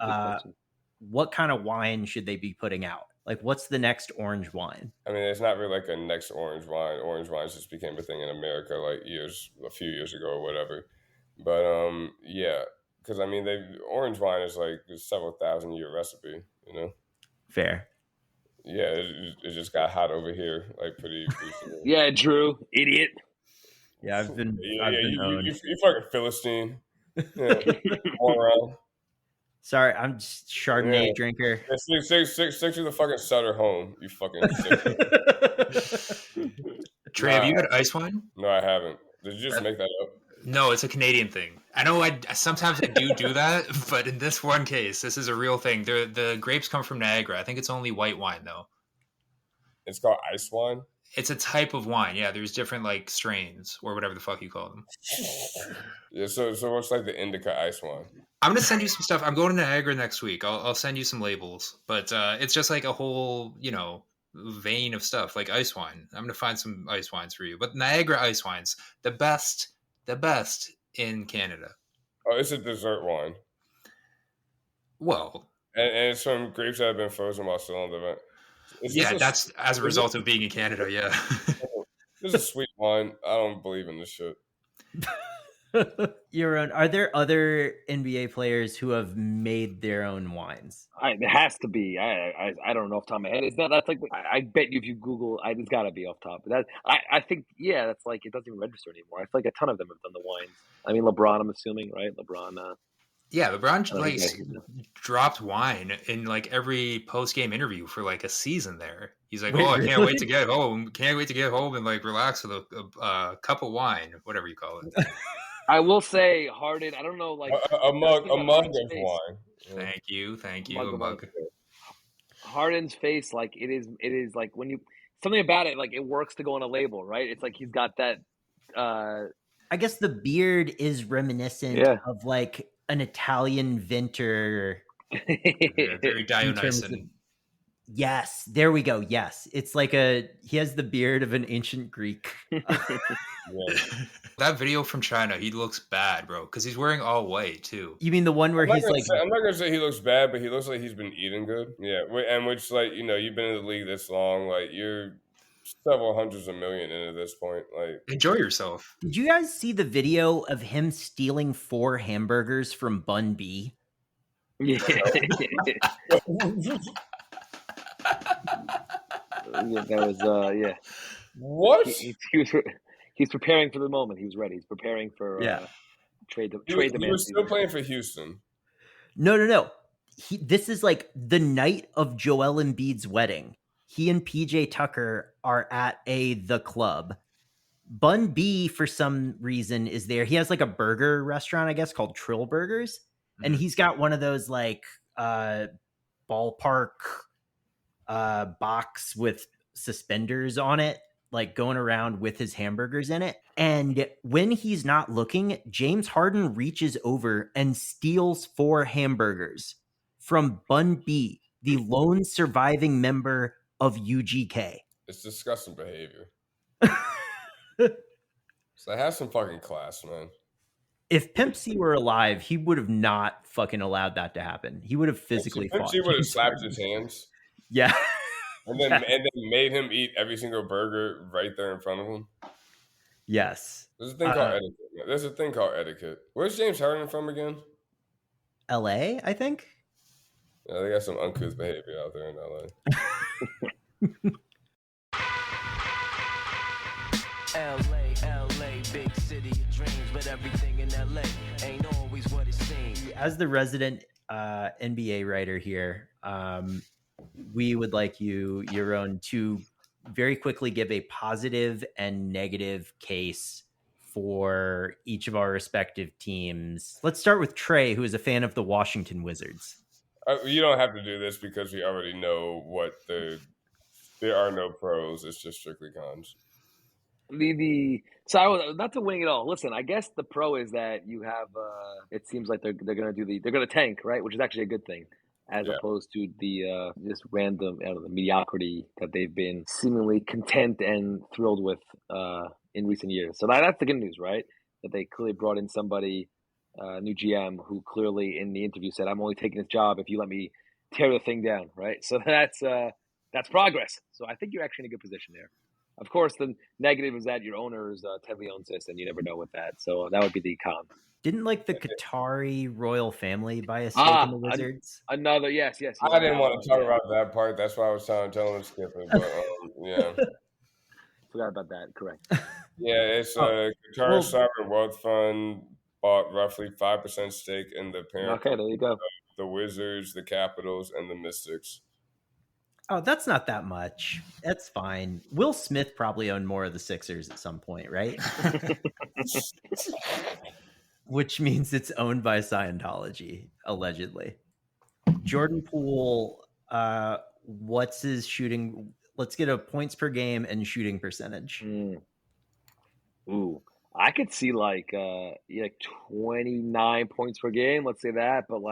what kind of wine should they be putting out? Like, what's the next orange wine? I mean, it's not really like a next orange wine. Orange wines just became a thing in America like a few years ago or whatever. But yeah, because I mean, orange wine is like a several thousand-year recipe, Fair. Yeah, it just got hot over here, like pretty recently. Yeah, Drew, idiot. Yeah, I've been you fucking Philistine. Yeah, moron. Sorry, I'm just Chardonnay drinker. Yeah, stick to the fucking Sutter home, you fucking Trey, have you had ice wine? No, I haven't. Did you just make that up? No, it's a Canadian thing. I know sometimes I do that, but in this one case, this is a real thing. The grapes come from Niagara. I think it's only white wine, though. It's called ice wine? It's a type of wine. Yeah, there's different, like, strains or whatever the fuck you call them. Yeah, so what's like the indica ice wine? I'm going to send you some stuff. I'm going to Niagara next week. I'll send you some labels. But it's just like a whole, vein of stuff, like ice wine. I'm going to find some ice wines for you. But Niagara ice wines, the best in Canada. Oh, it's a dessert wine. Well. And it's from grapes that have been frozen while still on the vent. That's as a result of being in Canada, yeah. This is a sweet wine. I don't believe in this shit. Yaron, are there other NBA players who have made their own wines? It has to be. I don't know off the top of my head. It's not. That's like I bet you if you Google, it's got to be off top. But I think that's like it doesn't even register anymore. I feel like a ton of them have done the wines. I mean, LeBron, I'm assuming, right? LeBron. Yeah, LeBron dropped wine in like every post game interview for like a season there. He's like, I can't wait to get home. Can't wait to get home and like relax with a cup of wine, whatever you call it. I will say Harden. I don't know, like a mug of wine. Thank you, a mug. Harden's face, like it is like when you something about it, like it works to go on a label, right? It's like he's got that. I guess the beard is reminiscent of like an Italian vintner. Very Dionysian. Yes, there we go. Yes, it's like he has the beard of an ancient Greek. That video from China, he looks bad, bro, because he's wearing all white too. You mean the one where he's like? I'm not gonna say he looks bad, but he looks like he's been eating good. Yeah, and which like you've been in the league this long, like you're several hundreds of million into this point. Like, enjoy yourself. Did you guys see the video of him stealing 4 hamburgers from Bun B? Yeah. That was What? He's preparing for the moment. He was ready. He's preparing for trade He was still playing for Houston. No. this is like the night of Joel Embiid's wedding. He and PJ Tucker are at the club. Bun B, for some reason, is there. He has like a burger restaurant, I guess, called Trill Burgers. And he's got one of those like ballpark box with suspenders on it, like going around with his hamburgers in it. And when he's not looking, James Harden reaches over and steals 4 hamburgers from Bun B, the lone surviving member of UGK. It's disgusting behavior. So have some fucking class, man. If Pimp C were alive, he would have not fucking allowed that to happen. He would have physically Pimp fought. C would have slapped his hands. Yeah. And then made him eat every single burger right there in front of him. Yes. There's a thing called etiquette. Man. There's a thing called etiquette. Where's James Harden from again? LA, I think. Yeah, they got some uncouth behavior out there in LA. LA, big city of dreams, but everything in LA ain't always what it seems. As the resident NBA writer here, we would like you, Yaron, to very quickly give a positive and negative case for each of our respective teams. Let's start with Trey, who is a fan of the Washington Wizards. You don't have to do this because we already know what there are no pros. It's just strictly cons. So not to wing it all. Listen, I guess the pro is that you have. It seems like they're gonna tank, right? Which is actually a good thing, as opposed to the just random the mediocrity that they've been seemingly content and thrilled with in recent years. So that's the good news, right? That they clearly brought in somebody, new GM, who clearly in the interview said, "I'm only taking this job if you let me tear the thing down." Right. So that's progress. So I think you're actually in a good position there. Of course, the negative is that your owner is Ted Leonsis, and you never know with that. So that would be the con. Didn't like the Qatari royal family buy a stake in the Wizards? Another, yes. I didn't want to talk about that part. That's why I was trying to tell him to skip it. But yeah, forgot about that. Correct. Yeah, it's Qatar Sovereign Wealth Fund bought roughly 5% stake in the parent. Okay, there you go. The Wizards, the Capitals, and the Mystics. Oh, that's not that much. That's fine. Will Smith probably owned more of the Sixers at some point, right? Which means it's owned by Scientology, allegedly. Jordan Poole, what's his shooting? Let's get a points per game and shooting percentage. Ooh, I could see like 29 points per game. Let's say that, but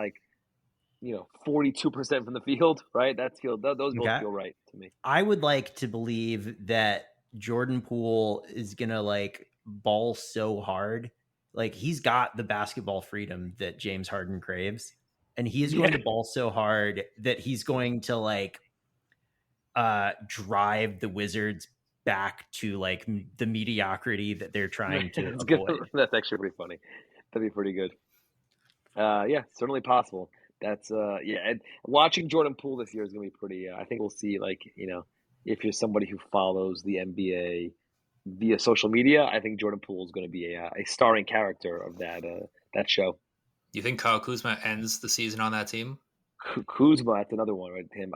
42% from the field, right? Those both feel right to me. I would like to believe that Jordan Poole is gonna ball so hard. He's got the basketball freedom that James Harden craves, and he is going to ball so hard that he's going to drive the Wizards back to the mediocrity that they're trying to avoid. Good. That's actually pretty funny. That'd be pretty good. Yeah, certainly possible. That's and watching Jordan Poole this year is gonna be pretty. I think we'll see if you're somebody who follows the NBA via social media, I think Jordan Poole is going to be a starring character of that show. You think Kyle Kuzma ends the season on that team? Kuzma, that's another one, right? Him.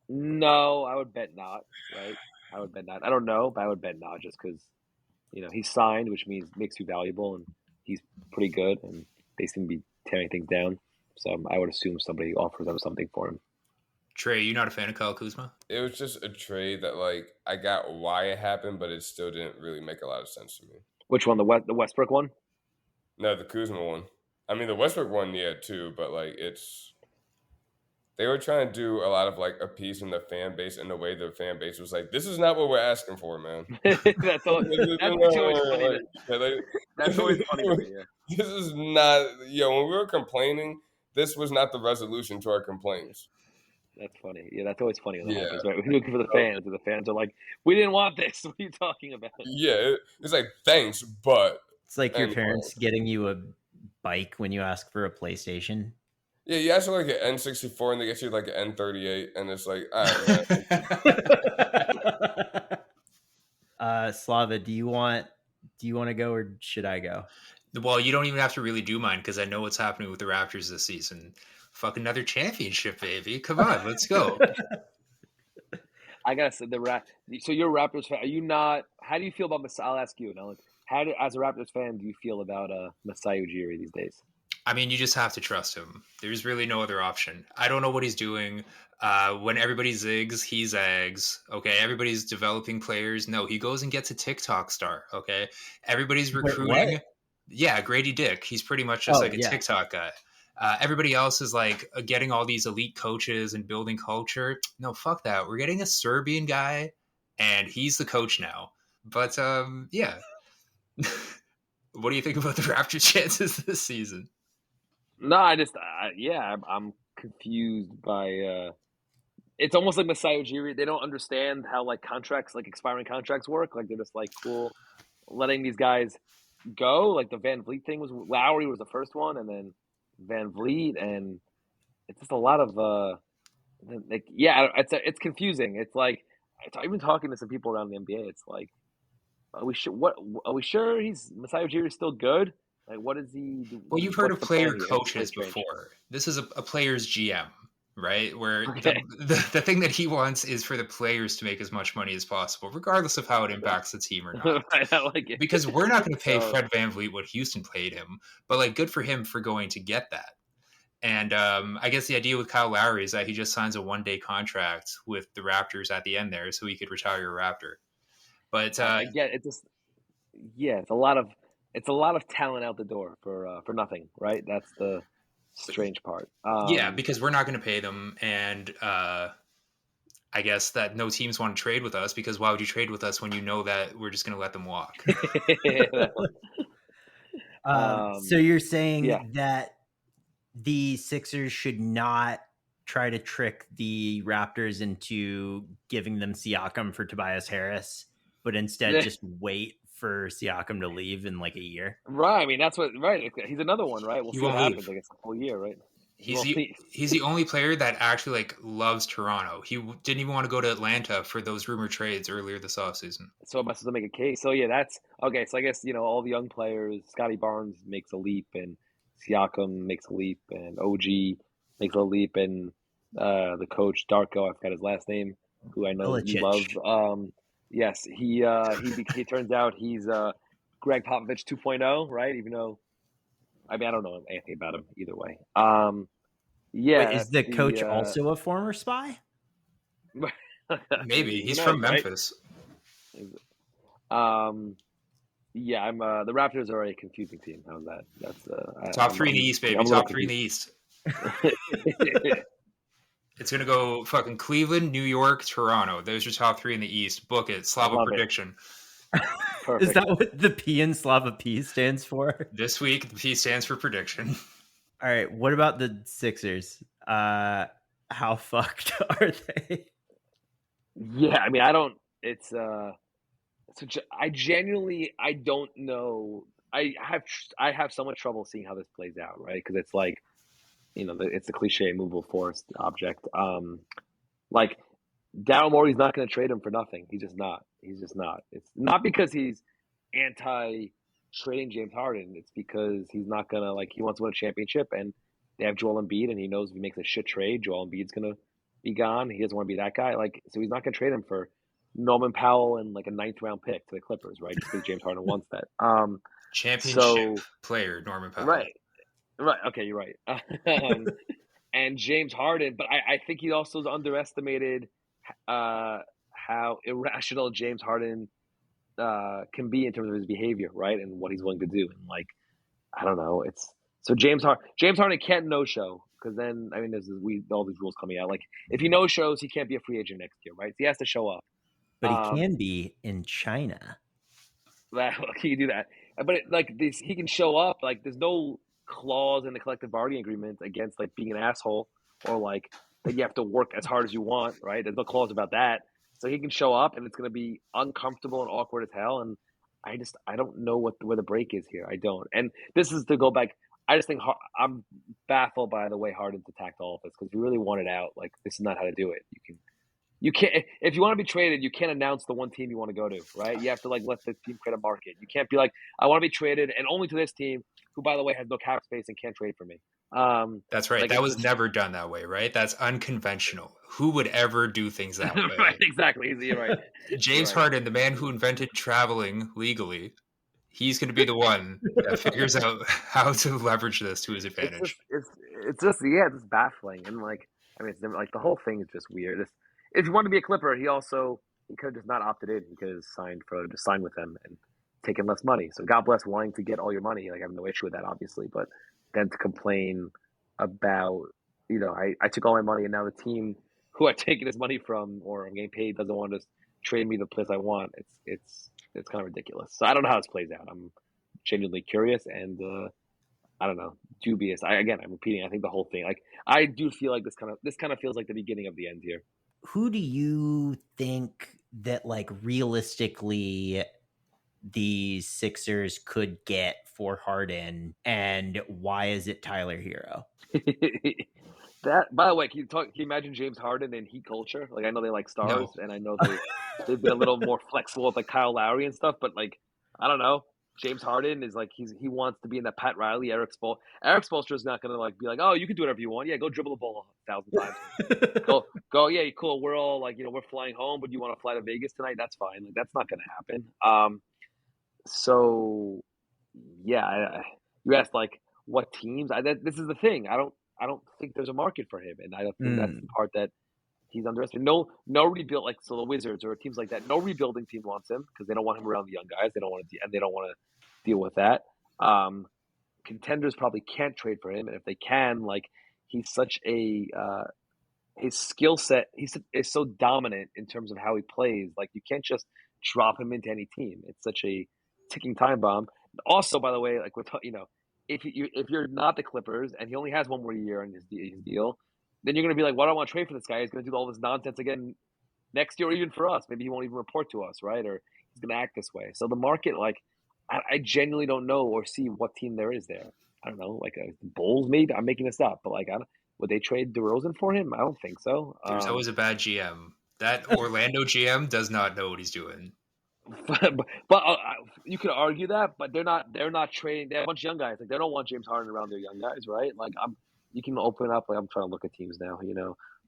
No, I would bet not. Right? I would bet not. I don't know, but I would bet not, just because he's signed, which makes you valuable, and he's pretty good, and they seem to be tearing things down. So I would assume somebody offers them something for him. Trey, you not a fan of Kyle Kuzma? It was just a trade that I got why it happened, but it still didn't really make a lot of sense to me. Which one? The Westbrook one? No, the Kuzma one. I mean, the Westbrook one, yeah, too. But they were trying to do a lot of appeasing the fan base in the way the fan base was like, "This is not what we're asking for, man." That's always funny. That's always funny to me. Yeah. This is not. When we were complaining, this was not the resolution to our complaints. That's funny. Yeah, that's always funny when that happens, right? We're looking for the fans, and the fans are like, "We didn't want this. What are you talking about?" Yeah, it's like, thanks, but it's like your parents getting you a bike when you ask for a PlayStation. Yeah, you ask for an N64 and they get you an N38, and it's like, all right. Slava, do you want to go or should I go? Well, you don't even have to really do mine because I know what's happening with the Raptors this season. Fuck another championship, baby. Come on, let's go. I gotta say So you're a Raptors fan. Are you not? How do you feel about Masai? I'll ask you now. As a Raptors fan, do you feel about Masai Ujiri these days? I mean, you just have to trust him. There's really no other option. I don't know what he's doing. When everybody zigs, he zags. Okay, everybody's developing players. No, he goes and gets a TikTok star. Okay, everybody's recruiting. What? Yeah, Grady Dick. He's pretty much just Oh, like a yeah. TikTok guy. Everybody else is like getting all these elite coaches and building culture. No, fuck that. We're getting a Serbian guy, and he's the coach now. But yeah. What do you think about the Raptors' chances this season? No, I'm confused by. It's almost like Masai Ujiri. They don't understand how like contracts, like expiring contracts work. Like they're just like cool, letting these guys go. Like the Van Vliet thing was Lowry was the first one, and then Van Vliet, and it's just a lot of it's confusing. It's like even talking to some people around the NBA, it's like, are we sure he's Masai Ujiri is still good? Like, what is he? Well, you've heard of what's the plan player here? coaches It's strange. before. This is a player's GM, right? Where Okay. the thing that he wants is for the players to make as much money as possible, regardless of how it impacts the team or not. I like it. Because we're not going to pay So- Fred VanVleet what Houston paid him, but like, good for him for going to get that. And I guess the idea with Kyle Lowry is that he just signs a one-day contract with the Raptors at the end there, so he could retire a Raptor. But it's a lot of talent out the door for nothing, right? That's the strange part. Yeah, because we're not going to pay them, and I guess that no teams want to trade with us, because why would you trade with us when you know that we're just going to let them walk? So you're saying yeah. that the Sixers should not try to trick the Raptors into giving them Siakam for Tobias Harris, but instead just wait for Siakam to leave in like a year? Right. I mean, that's what. Right. He's another one, right? We'll He see what won't happens. leave. I guess a whole year, right? He's the only player that actually like loves Toronto. He didn't even want to go to Atlanta for those rumored trades earlier this offseason. So am I supposed to make a case? So yeah, that's okay. So I guess all the young players. Scotty Barnes makes a leap, and Siakam makes a leap, and OG makes a leap, and the coach Darko, I forgot his last name, who I know you Milicic. love. Yes, he turns out he's Greg Popovich 2.0, right? Even though, I mean, I don't know anything about him either way. Yeah. Wait, is the coach also a former spy? Maybe he's from Memphis. Yeah, I'm. The Raptors are a confusing team. How's that? That's top three in the East, baby. Top three in the East. It's gonna go fucking Cleveland, New York, Toronto. Those are top three in the East. Book it. Slava prediction. Is that what the P in Slava P stands for? This week, the P stands for prediction. All right. What about the Sixers? How fucked are they? Yeah, I mean, I don't. It's I genuinely don't know. I have so much trouble seeing how this plays out, right? Because it's like, it's a cliche movable forest object. Like Daryl Morey's not going to trade him for nothing. He's just not. It's not because he's anti-trading James Harden. It's because he's not going to, he wants to win a championship, and they have Joel Embiid, and he knows if he makes a shit trade, Joel Embiid's going to be gone. He doesn't want to be that guy. So he's not going to trade him for Norman Powell and like a 9th round pick to the Clippers, right? Just because James Harden wants that. Championship player Norman Powell. Right. Okay, you're right. And James Harden, but I think he also underestimated how irrational James Harden can be in terms of his behavior, right, and what he's willing to do. And I don't know. James Harden can't no-show, because then there's all these rules coming out. If he no-shows, he can't be a free agent next year, right? So he has to show up. But he can be in China. He can do that. But he can show up. There's no clause in the collective bargaining agreement against being an asshole, or that you have to work as hard as you want, right? There's no clause about that. So he can show up, and it's going to be uncomfortable and awkward as hell. And I don't know where the break is here. I don't. And this is to go back. I just think I'm baffled by the way Harden's attacked all of this, because if you really want it out, this is not how to do it. You can't, if you want to be traded, you can't announce the one team you want to go to, right? You have to let the team create a market. You can't be I want to be traded and only to this team, who, by the way, has no cap space and can't trade for me. That's right. Like That it's was just never done that way, right? That's unconventional. Who would ever do things that way? right, exactly. You're right. You're James right. Harden, the man who invented traveling legally, he's going to be the one that figures out how to leverage this to his advantage. It's just yeah, it's baffling and like I mean, it's never, like the whole thing is just weird. If you want to be a Clipper, he could have just not opted in. He could have signed with them and taken less money. So God bless wanting to get all your money. Like I have no issue with that, obviously, but then to complain about I took all my money and now the team who I taken his money from or I'm getting paid doesn't want to just trade me the place I want. It's kind of ridiculous. So I don't know how this plays out. I'm genuinely curious and I don't know, dubious. I'm repeating. I think the whole thing. Like I do feel like this kind of feels like the beginning of the end here. Who do you think that like realistically the Sixers could get for Harden, and why is it Tyler Hero? That, by the way, can you imagine James Harden in Heat culture? Like I know they like stars, No. and I know they've been a little more flexible with like Kyle Lowry and stuff. But like I don't know, James Harden is like he wants to be in that Pat Riley, Eric Spoelstra. Eric Spoelstra is not gonna like be like, oh, you can do whatever you want. Yeah, go dribble the ball 1,000 times. Go. Yeah, cool. We're all like we're flying home, but you want to fly to Vegas tonight? That's fine. Like that's not gonna happen. So yeah, you asked like what teams. This is the thing. I don't think there's a market for him, and I don't think that's the part that he's underestimated. No rebuild like so the Wizards or teams like that. No rebuilding team wants him because they don't want him around the young guys. They don't want to deal with that. Contenders probably can't trade for him, and if they can, like he's such a his skill set is so dominant in terms of how he plays. Like you can't just drop him into any team. It's such a ticking time bomb. Also, by the way, like if you're not the Clippers and he only has one more year on his deal, then you're going to be like, why do I want to trade for this guy? He's going to do all this nonsense again next year, or even for us. Maybe he won't even report to us, right? Or he's going to act this way. So the market, like, I genuinely don't know or see what team there is there. I don't know, like the Bulls, maybe. I'm making this up, but like, would they trade DeRozan for him? I don't think so. There's always a bad GM. That Orlando GM does not know what he's doing. But you could argue that, but they're not trading. They have a bunch of young guys. Like they don't want James Harden around their young guys, right? Like you can open up. Like I'm trying to look at teams now.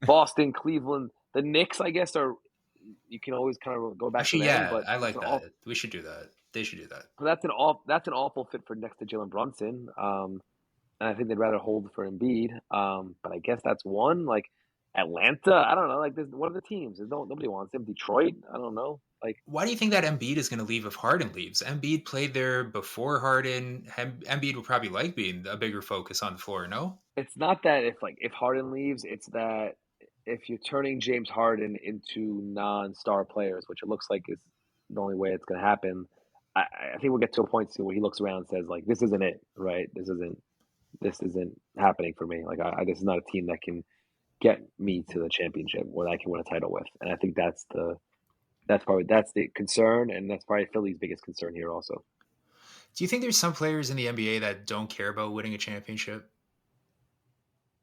Boston, Cleveland, the Knicks. I guess are you can always kind of go back Actually, to yeah, them. But I like that. We should do that. They should do that. But that's an awful fit for next to Jalen Brunson. And I think they'd rather hold for Embiid. But I guess that's one. Like Atlanta, I don't know. Like what are the teams? Nobody wants him. Detroit, I don't know. Like, why do you think that Embiid is going to leave if Harden leaves? Embiid played there before Harden. Embiid would probably like being a bigger focus on the floor, no? It's not that if Harden leaves, it's that if you're turning James Harden into non-star players, which it looks like is the only way it's going to happen, I think we'll get to a point soon where he looks around and says, like, this isn't it, right? This isn't happening for me. Like, this is not a team that can get me to the championship where I can win a title with. And I think that's the concern, and that's probably Philly's biggest concern here also. Do you think there's some players in the NBA that don't care about winning a championship?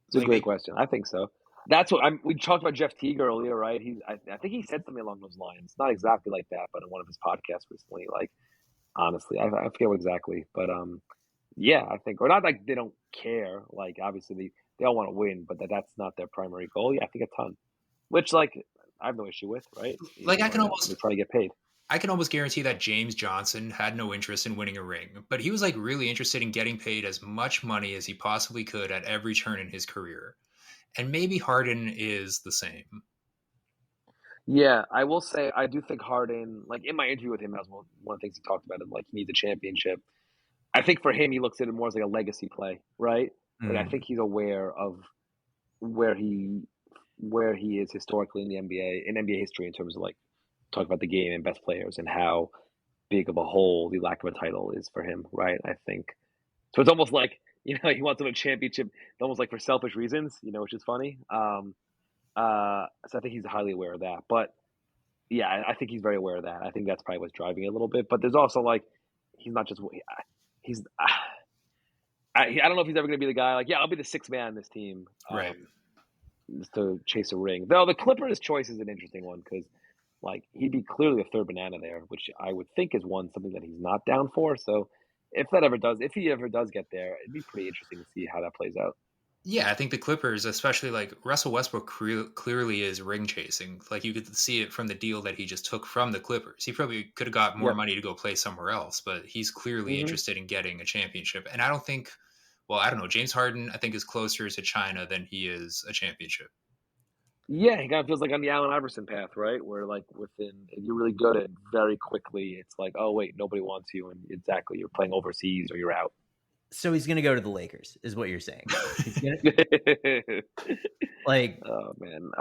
It's a great question. I think so. That's what we talked about Jeff Teague earlier, right? I think he said something along those lines. Not exactly like that, but in one of his podcasts recently. Like, honestly, I forget exactly, but yeah, I think, or not like they don't care. Like, obviously they all want to win, but that's not their primary goal. Yeah, I think a ton. Which, like, I have no issue with, right? Like, I can almost they're trying to get paid. I can almost guarantee that James Johnson had no interest in winning a ring, but he was like really interested in getting paid as much money as he possibly could at every turn in his career. And maybe Harden is the same. Yeah, I will say I do think Harden, like in my interview with him, that was one of the things he talked about, like he needs a championship. I think for him, he looks at it more as like a legacy play, right? Like I think he's aware of where he is historically in the NBA, in NBA history, in terms of like talk about the game and best players and how big of a hole the lack of a title is for him, right? I think so. It's almost like he wants to win a championship, almost like for selfish reasons, which is funny. So I think he's highly aware of that. But yeah, I think he's very aware of that. I think that's probably what's driving it a little bit. But there's also like he's not just I don't know if he's ever going to be the guy like, yeah, I'll be the sixth man on this team, right? Just to chase a ring. Though the Clippers' choice is an interesting one because like he'd be clearly a third banana there, which I would think is something that he's not down for. So if he ever does get there, it'd be pretty interesting to see how that plays out. Yeah, I think the Clippers, especially like Russell Westbrook, clearly is ring chasing. Like you could see it from the deal that he just took from the Clippers. He probably could have got more Yep. money to go play somewhere else, but he's clearly hmm interested in getting a championship. And I don't think, well, I don't know. James Harden, I think, is closer to China than he is a championship. Yeah, he kind of feels like on the Allen Iverson path, right? Where like within, if you're really good at very quickly, it's like, oh wait, nobody wants you, and exactly, you're playing overseas or you're out. So he's going to go to the Lakers, is what you're saying. He's gonna, like, Oh man,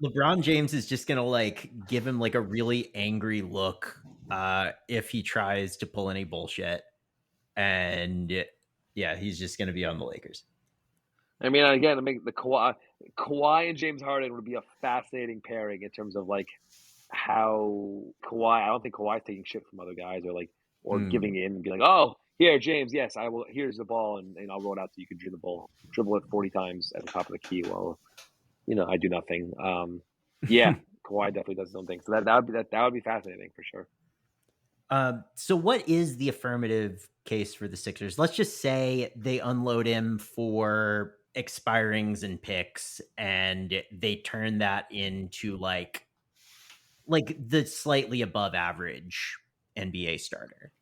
LeBron James is just going to like give him like a really angry look if he tries to pull any bullshit. And yeah, he's just going to be on the Lakers. I mean, again, to make the Kawhi and James Harden would be a fascinating pairing in terms of like how Kawhi. I don't think Kawhi's taking shit from other guys or giving in and be like, oh, here, James, yes, I will. Here's the ball, and I'll roll it out so you can dribble it 40 times at the top of the key. Well, I do nothing. Yeah, Kawhi definitely does his own thing. So that would be fascinating for sure. So what is the affirmative case for the Sixers? Let's just say they unload him for expirings and picks, and they turn that into like the slightly above average NBA starter.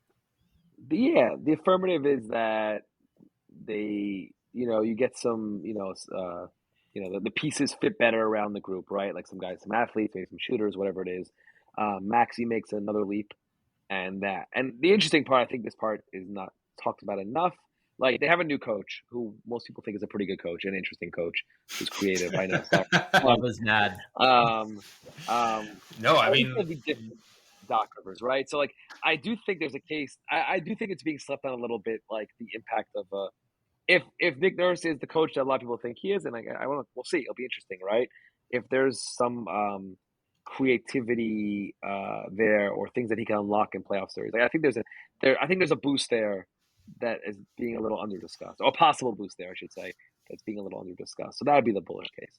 The affirmative is that they, you get some, the pieces fit better around the group, right? Like some guys, some athletes, maybe some shooters, whatever it is. Maxey makes another leap, and the interesting part, I think this part is not talked about enough. Like they have a new coach who most people think is a pretty good coach, an interesting coach who's creative. I know. Love is mad. No, I mean, it'd be different. Doc Rivers, right? So like, I do think there's a case. I do think it's being slept on a little bit, like the impact of if Nick Nurse is the coach that a lot of people think he is, and we'll see. It'll be interesting, right? If there's some creativity there or things that he can unlock in playoff series, like I think there's a boost there that is being a little under discussed, or a possible boost there, I should say, that's being a little under discussed. So that would be the bullish case.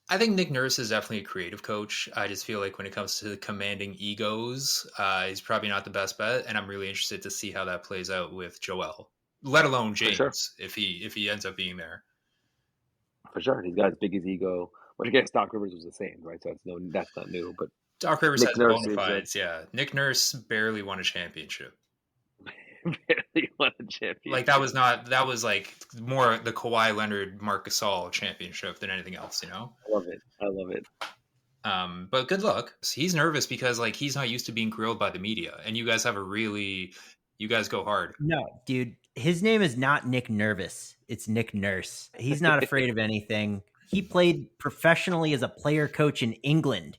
I think Nick Nurse is definitely a creative coach. I just feel like when it comes to commanding egos, he's probably not the best bet, and I'm really interested to see how that plays out with Joel, let alone James, sure. if he ends up being there. For sure, he's got as big as ego. Which I guess Doc Rivers was the same, right? So that's not new. But Doc Rivers Nick has Nurse bona fides, yeah. Nick Nurse barely won a championship. barely won a championship. Like that was like more the Kawhi Leonard, Marc Gasol championship than anything else, I love it. But good luck. He's nervous because like he's not used to being grilled by the media, and you guys go hard. No, dude, his name is not Nick Nervous. It's Nick Nurse. He's not afraid of anything. He played professionally as a player coach in England.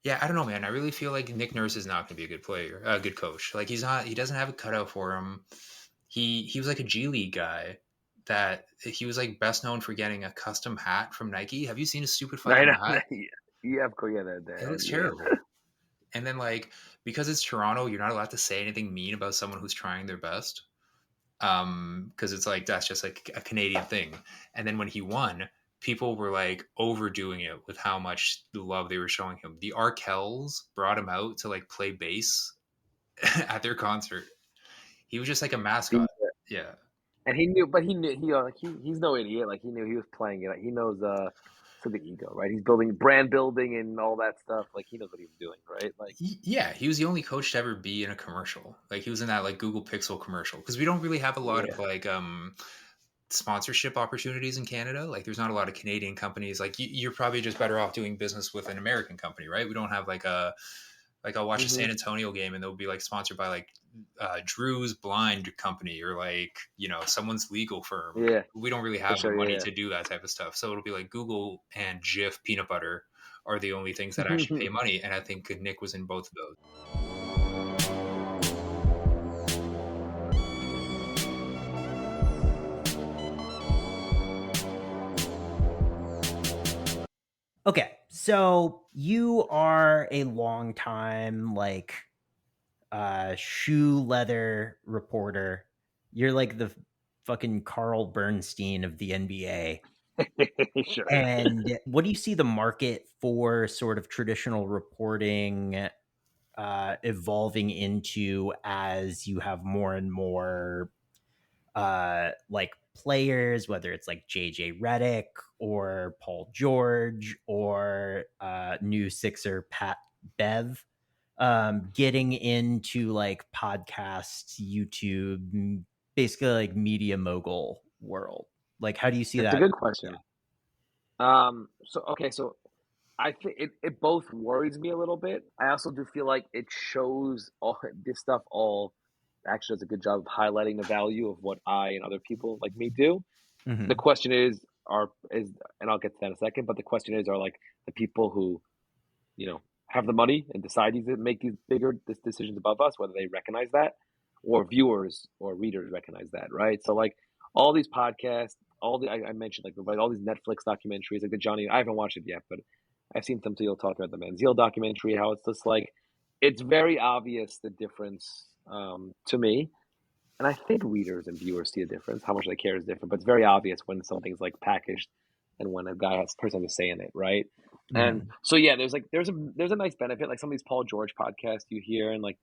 Yeah, I don't know, man. I really feel like Nick Nurse is not going to be a good player, a good coach. Like he doesn't have a cutout for him. He was like a G League guy that he was like best known for getting a custom hat from Nike. Have you seen his stupid fucking hat? Yeah, of course. Yeah, it looks terrible. And then like because it's Toronto, you're not allowed to say anything mean about someone who's trying their best. Because it's like that's just like a Canadian thing. And then when he won, people were like overdoing it with how much the love they were showing him. The Arkells brought him out to like play bass at their concert. He was just like a mascot. Yeah. And he's no idiot. Like he knew he was playing it. Like, he knows for the ego, right? He's brand building and all that stuff. Like he knows what he was doing, right? Like he was the only coach to ever be in a commercial. Like he was in that like Google Pixel commercial because we don't really have a lot of like sponsorship opportunities in Canada. Like there's not a lot of Canadian companies. Like you're probably just better off doing business with an American company, right? We don't have like I'll watch a San Antonio game and they'll be like sponsored by like Drew's blind company or like, someone's legal firm. Yeah. We don't really have the money to do that type of stuff. So it'll be like Google and Jif peanut butter are the only things that actually pay money. And I think Nick was in both of those. Okay, so you are a long time like shoe leather reporter. You're like the fucking Carl Bernstein of the NBA. Sure. And what do you see the market for sort of traditional reporting evolving into as you have more and more like players, whether it's like JJ Redick or Paul George or new Sixer Pat Bev, getting into like podcasts, YouTube, basically like media mogul world? Like, how do you see That's that? a good question. So I think it both worries me a little bit. I also do feel like it shows all this stuff all actually does a good job of highlighting the value of what I and other people like me do. Mhm. The question is, and I'll get to that in a second, but the question is, are like the people who, have the money and decide to make these bigger decisions above us, whether they recognize that, or viewers or readers recognize that, right? So like all these podcasts, I mentioned like all these Netflix documentaries, like the Johnny. I haven't watched it yet, but I've seen some people talk about the Manziel documentary. How it's just like it's very obvious the difference to me, and I think readers and viewers see a difference. How much they care is different, but it's very obvious when something's like packaged and when a person has a say in it, right? And so yeah, there's a nice benefit. Like some of these Paul George podcasts you hear, and like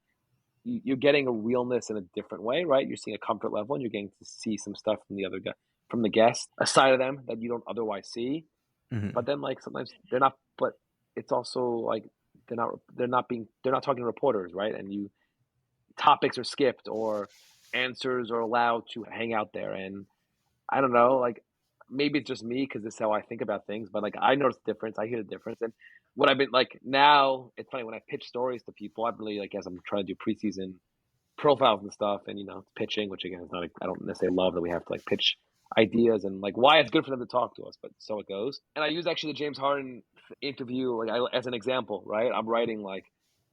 you're getting a realness in a different way, right? You're seeing a comfort level, and you're getting to see some stuff from the other guy, from the guest, a side of them that you don't otherwise see. But then like sometimes they're not. But it's also like they're not talking to reporters, right? And topics are skipped or answers are allowed to hang out there. And I don't know, like maybe it's just me because this is how I think about things, but like I notice the difference. I hear the difference. And what I've been like now, it's funny when I pitch stories to people, I've really like as I'm trying to do preseason profiles and stuff, and pitching, which again is not I don't necessarily love that we have to like pitch ideas and like why it's good for them to talk to us, but so it goes. And I use actually the James Harden interview as an example, right? I'm writing like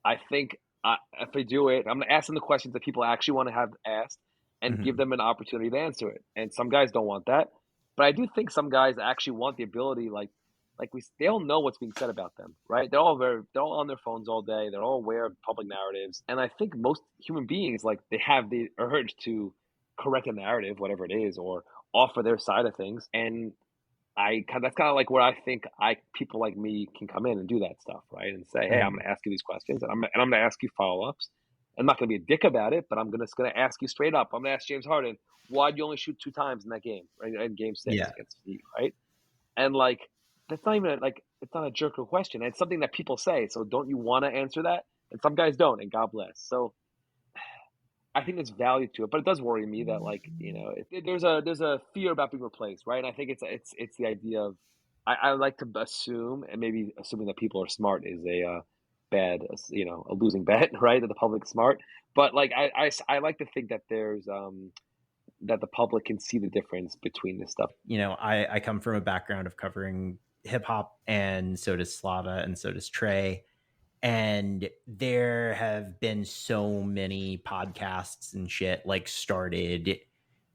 I think if I do it, I'm gonna ask them the questions that people actually want to have asked and give them an opportunity to answer it. And some guys don't want that, but I do think some guys actually want the ability, they all know what's being said about them, right? They're all on their phones all day. They're all aware of public narratives, and I think most human beings like they have the urge to correct a narrative, whatever it is, or offer their side of things. And that's kind of like where I think people like me can come in and do that stuff, right? And say, hey, I'm going to ask you these questions, and I'm going to ask you follow-ups. I'm not going to be a dick about it, but I'm just going to ask you straight up. I'm going to ask James Harden, why'd you only shoot 2 times in that game, right? In Game 6 against the Heat, right? And like that's not even it's not a jerk of a question. It's something that people say. So don't you want to answer that? And some guys don't, and God bless. So I think there's value to it, but it does worry me that there's a fear about being replaced, right? And I think it's the idea of I like to assume, and maybe assuming that people are smart is a bad a losing bet, right? That the public's smart, but like I like to think that there's that the public can see the difference between this stuff. I come from a background of covering hip hop, and so does Slava, and so does Trey. And there have been so many podcasts and shit like started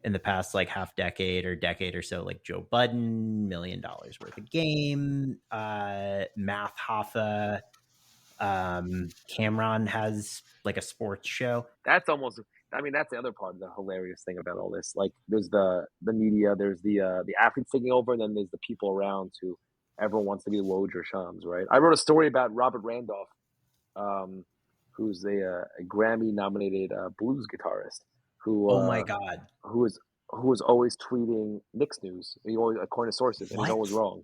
in the past like half decade or decade or so, like Joe Budden, $1 million worth of game, Math Hoffa, Cameron has like a sports show. That's almost, that's the other part of the hilarious thing about all this. Like there's the media, there's the athletes taking over, and then there's the people around who everyone wants to be Woj or Shams, right? I wrote a story about Robert Randolph, who's a Grammy-nominated blues guitarist who oh my god, who was always tweeting Knicks news, according to sources, and he's always wrong.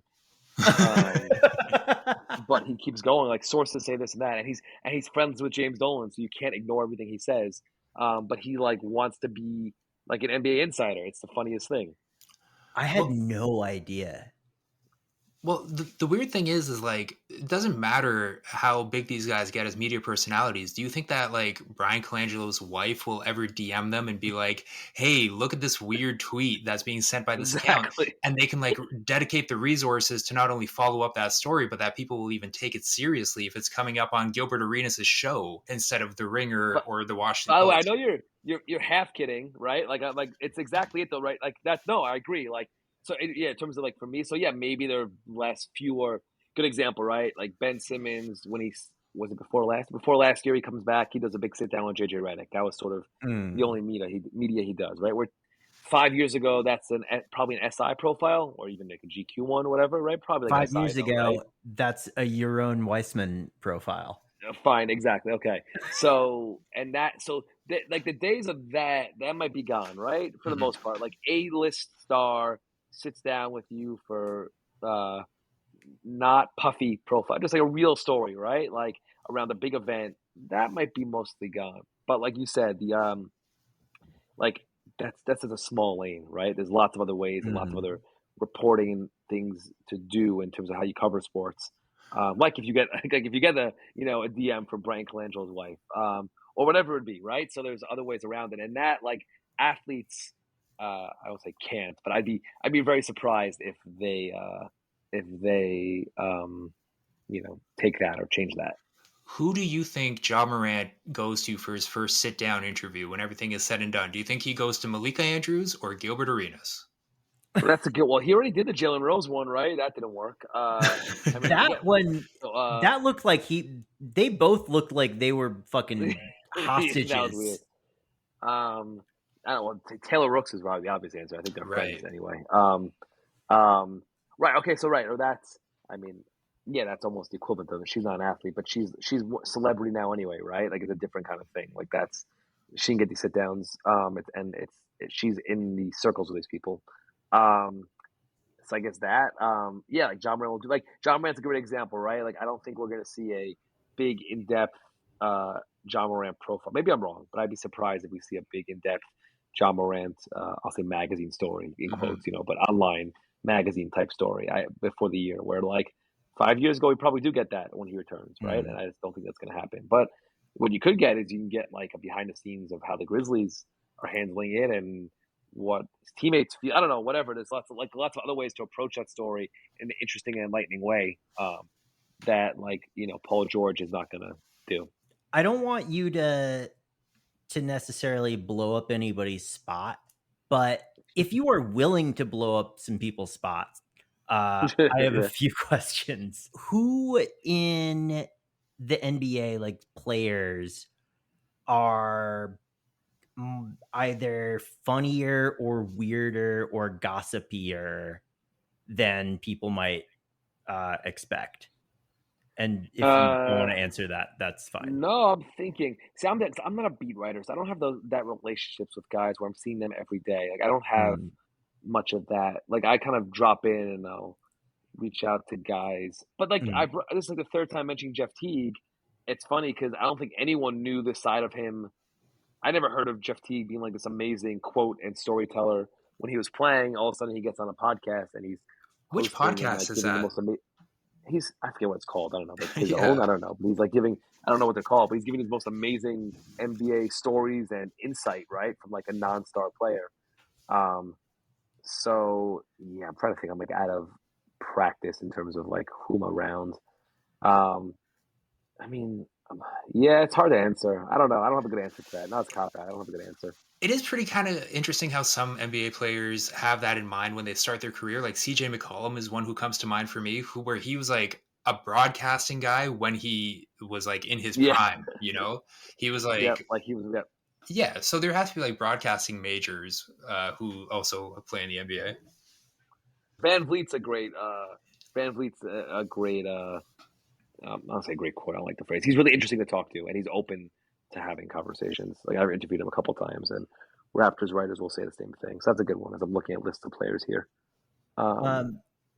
But he keeps going, like sources say this and that, and he's friends with James Dolan, so you can't ignore everything he says. But he like wants to be like an NBA insider. It's the funniest thing. I had no idea. Well, the weird thing is like, it doesn't matter how big these guys get as media personalities. Do you think that like Brian Colangelo's wife will ever DM them and be like, hey, look at this weird tweet that's being sent by this account? And they can like dedicate the resources to not only follow up that story, but that people will even take it seriously if it's coming up on Gilbert Arenas' show instead of The Ringer or the Washington Post. I know you're half kidding, right? Like it's exactly it though, right? Like that's no, I agree. Like, so in terms of like for me, so yeah, maybe there are fewer. Good example, right? Like Ben Simmons, when before last year, he comes back, he does a big sit down with JJ Redick. That was sort of the only media he does, right? Where 5 years ago, that's probably an SI profile or even like a GQ one or whatever, right? Probably like 5 years ago, right? That's a Yaron Weitzman profile. Fine, exactly. Okay. So like the days of that might be gone, right? For the Mhm. most part, like A-list star sits down with you for not puffy profile, just like a real story, right? Like around a big event, that might be mostly gone. But like you said, the like that's in a small lane, right? There's lots of other ways and lots of Mhm. other reporting things to do in terms of how you cover sports. Like if you get like if you get a a DM from Brian Colangelo's wife, or whatever it be, right? So there's other ways around it, and that like athletes, I won't say can't, but I'd be very surprised if they take that or change that. Who do you think Ja Morant goes to for his first sit down interview when everything is said and done? Do you think he goes to Malika Andrews or Gilbert Arenas? That's a good. Well, he already did the Jalen Rose one, right? That didn't work. I mean, That one, so, that looked like they both looked like they were fucking that was weird. hostages. I don't know. Taylor Rooks is probably the obvious answer. I think they're friends Right. anyway. Right. Okay. So right. Or that's. I mean, yeah, that's almost the equivalent of it. She's not an athlete, but she's celebrity now anyway, right? Like it's a different kind of thing. Like that's she can get these sit downs. She's in the circles with these people. Um, so I guess that. Yeah, like John Morant will do. Like John Morant's a great example, right? Like I don't think we're gonna see a big in depth John Morant profile. Maybe I'm wrong, but I'd be surprised if we see a big in depth John Morant. I'll say magazine story in quotes, but online magazine type story. Before the year where like 5 years ago we probably do get that when he returns, right? And I just don't think that's going to happen. But what you could get is you can get like a behind the scenes of how the Grizzlies are handling it and what his teammates feel. I don't know, whatever. There's lots of other ways to approach that story in an interesting and enlightening way that like Paul George is not going to do. I don't want you to necessarily blow up anybody's spot, but if you are willing to blow up some people's spots, I have a few questions. Who in the NBA, like players, are either funnier or weirder or gossipier than people might expect? And if you don't want to answer that, that's fine. No, I'm thinking. See, I'm not a beat writer, so I don't have that relationships with guys where I'm seeing them every day. Like I don't have much of that. Like I kind of drop in and I'll reach out to guys. But like this is like the third time mentioning Jeff Teague. It's funny because I don't think anyone knew this side of him. I never heard of Jeff Teague being like this amazing quote and storyteller when he was playing. All of a sudden, he gets on a podcast and he's Which hosting and podcast like is giving the that? most amazing. I forget what it's called. I don't know, but his Yeah. own. I don't know. But he's like giving. I don't know what they're called, but he's giving his most amazing NBA stories and insight, right, from like a non-star player. So yeah, I'm trying to think. I'm like out of practice in terms of like who I'm around. I mean, yeah, it's hard to answer. I don't know. I don't have a good answer to that. Not as cop out. I don't have a good answer. It is pretty kind of interesting how some NBA players have that in mind when they start their career. Like CJ McCollum is one who comes to mind for me, where he was like a broadcasting guy when he was like in his prime, He was like, like he was. Yeah, so there has to be like broadcasting majors who also play in the NBA. Van Vliet's a great. Van Vliet's a great. I'll say great quote. I don't like the phrase. He's really interesting to talk to, and he's open to having conversations. Like I've interviewed him a couple times, and Raptors writers will say the same thing. So that's a good one. As I'm looking at lists of players here.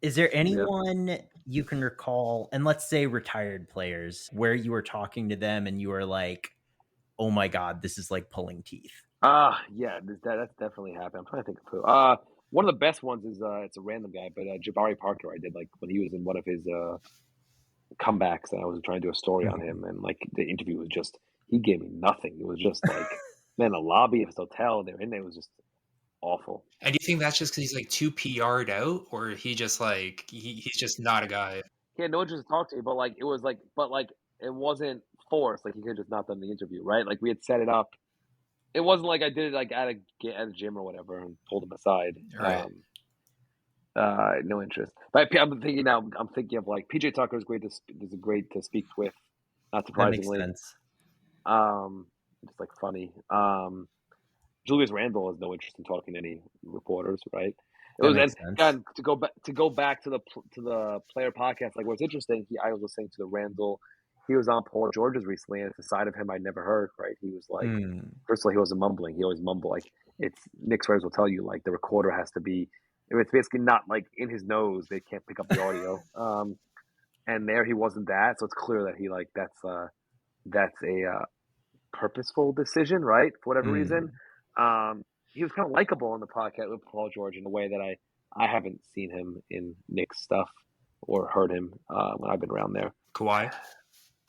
Is there anyone you can recall, and let's say retired players, where you were talking to them and you were like, "Oh my god, this is like pulling teeth"? Yeah, that's definitely happened. I'm trying to think of who. One of the best ones is it's a random guy, but Jabari Parker. I did like when he was in one of his comebacks, and I was trying to do a story on him, and like the interview was just he gave me nothing. It was just like man, the lobby of his hotel they were in there was just awful. And do you think that's just because he's like too PR'd out, or he just like he's just not a guy? He had no interest to talk to you, but like it was like, it wasn't forced. Like he could have just not done the interview, right? Like we had set it up. It wasn't like I did it like at a gym or whatever and pulled him aside. Right. No interest. But I'm thinking now. I'm thinking of like PJ Tucker is great to speak with. Not surprisingly, that makes sense. Just like funny. Julius Randle has no interest in talking to any reporters, right? It was and to go back to the player podcast. Like what's interesting, I was listening to the Randle he was on Paul George's recently, and it's a side of him I'd never heard. Right, he was like, first of all, he wasn't mumbling. He always mumble. Like it's Knicks writers will tell you, like the recorder has to be. It's basically not like in his nose. They can't pick up the audio. And there he wasn't that, so it's clear that he like that's a purposeful decision, right? For whatever reason. He was kind of likable on the podcast with Paul George in a way that I haven't seen him in Knicks stuff or heard him when I've been around there. Kawhi?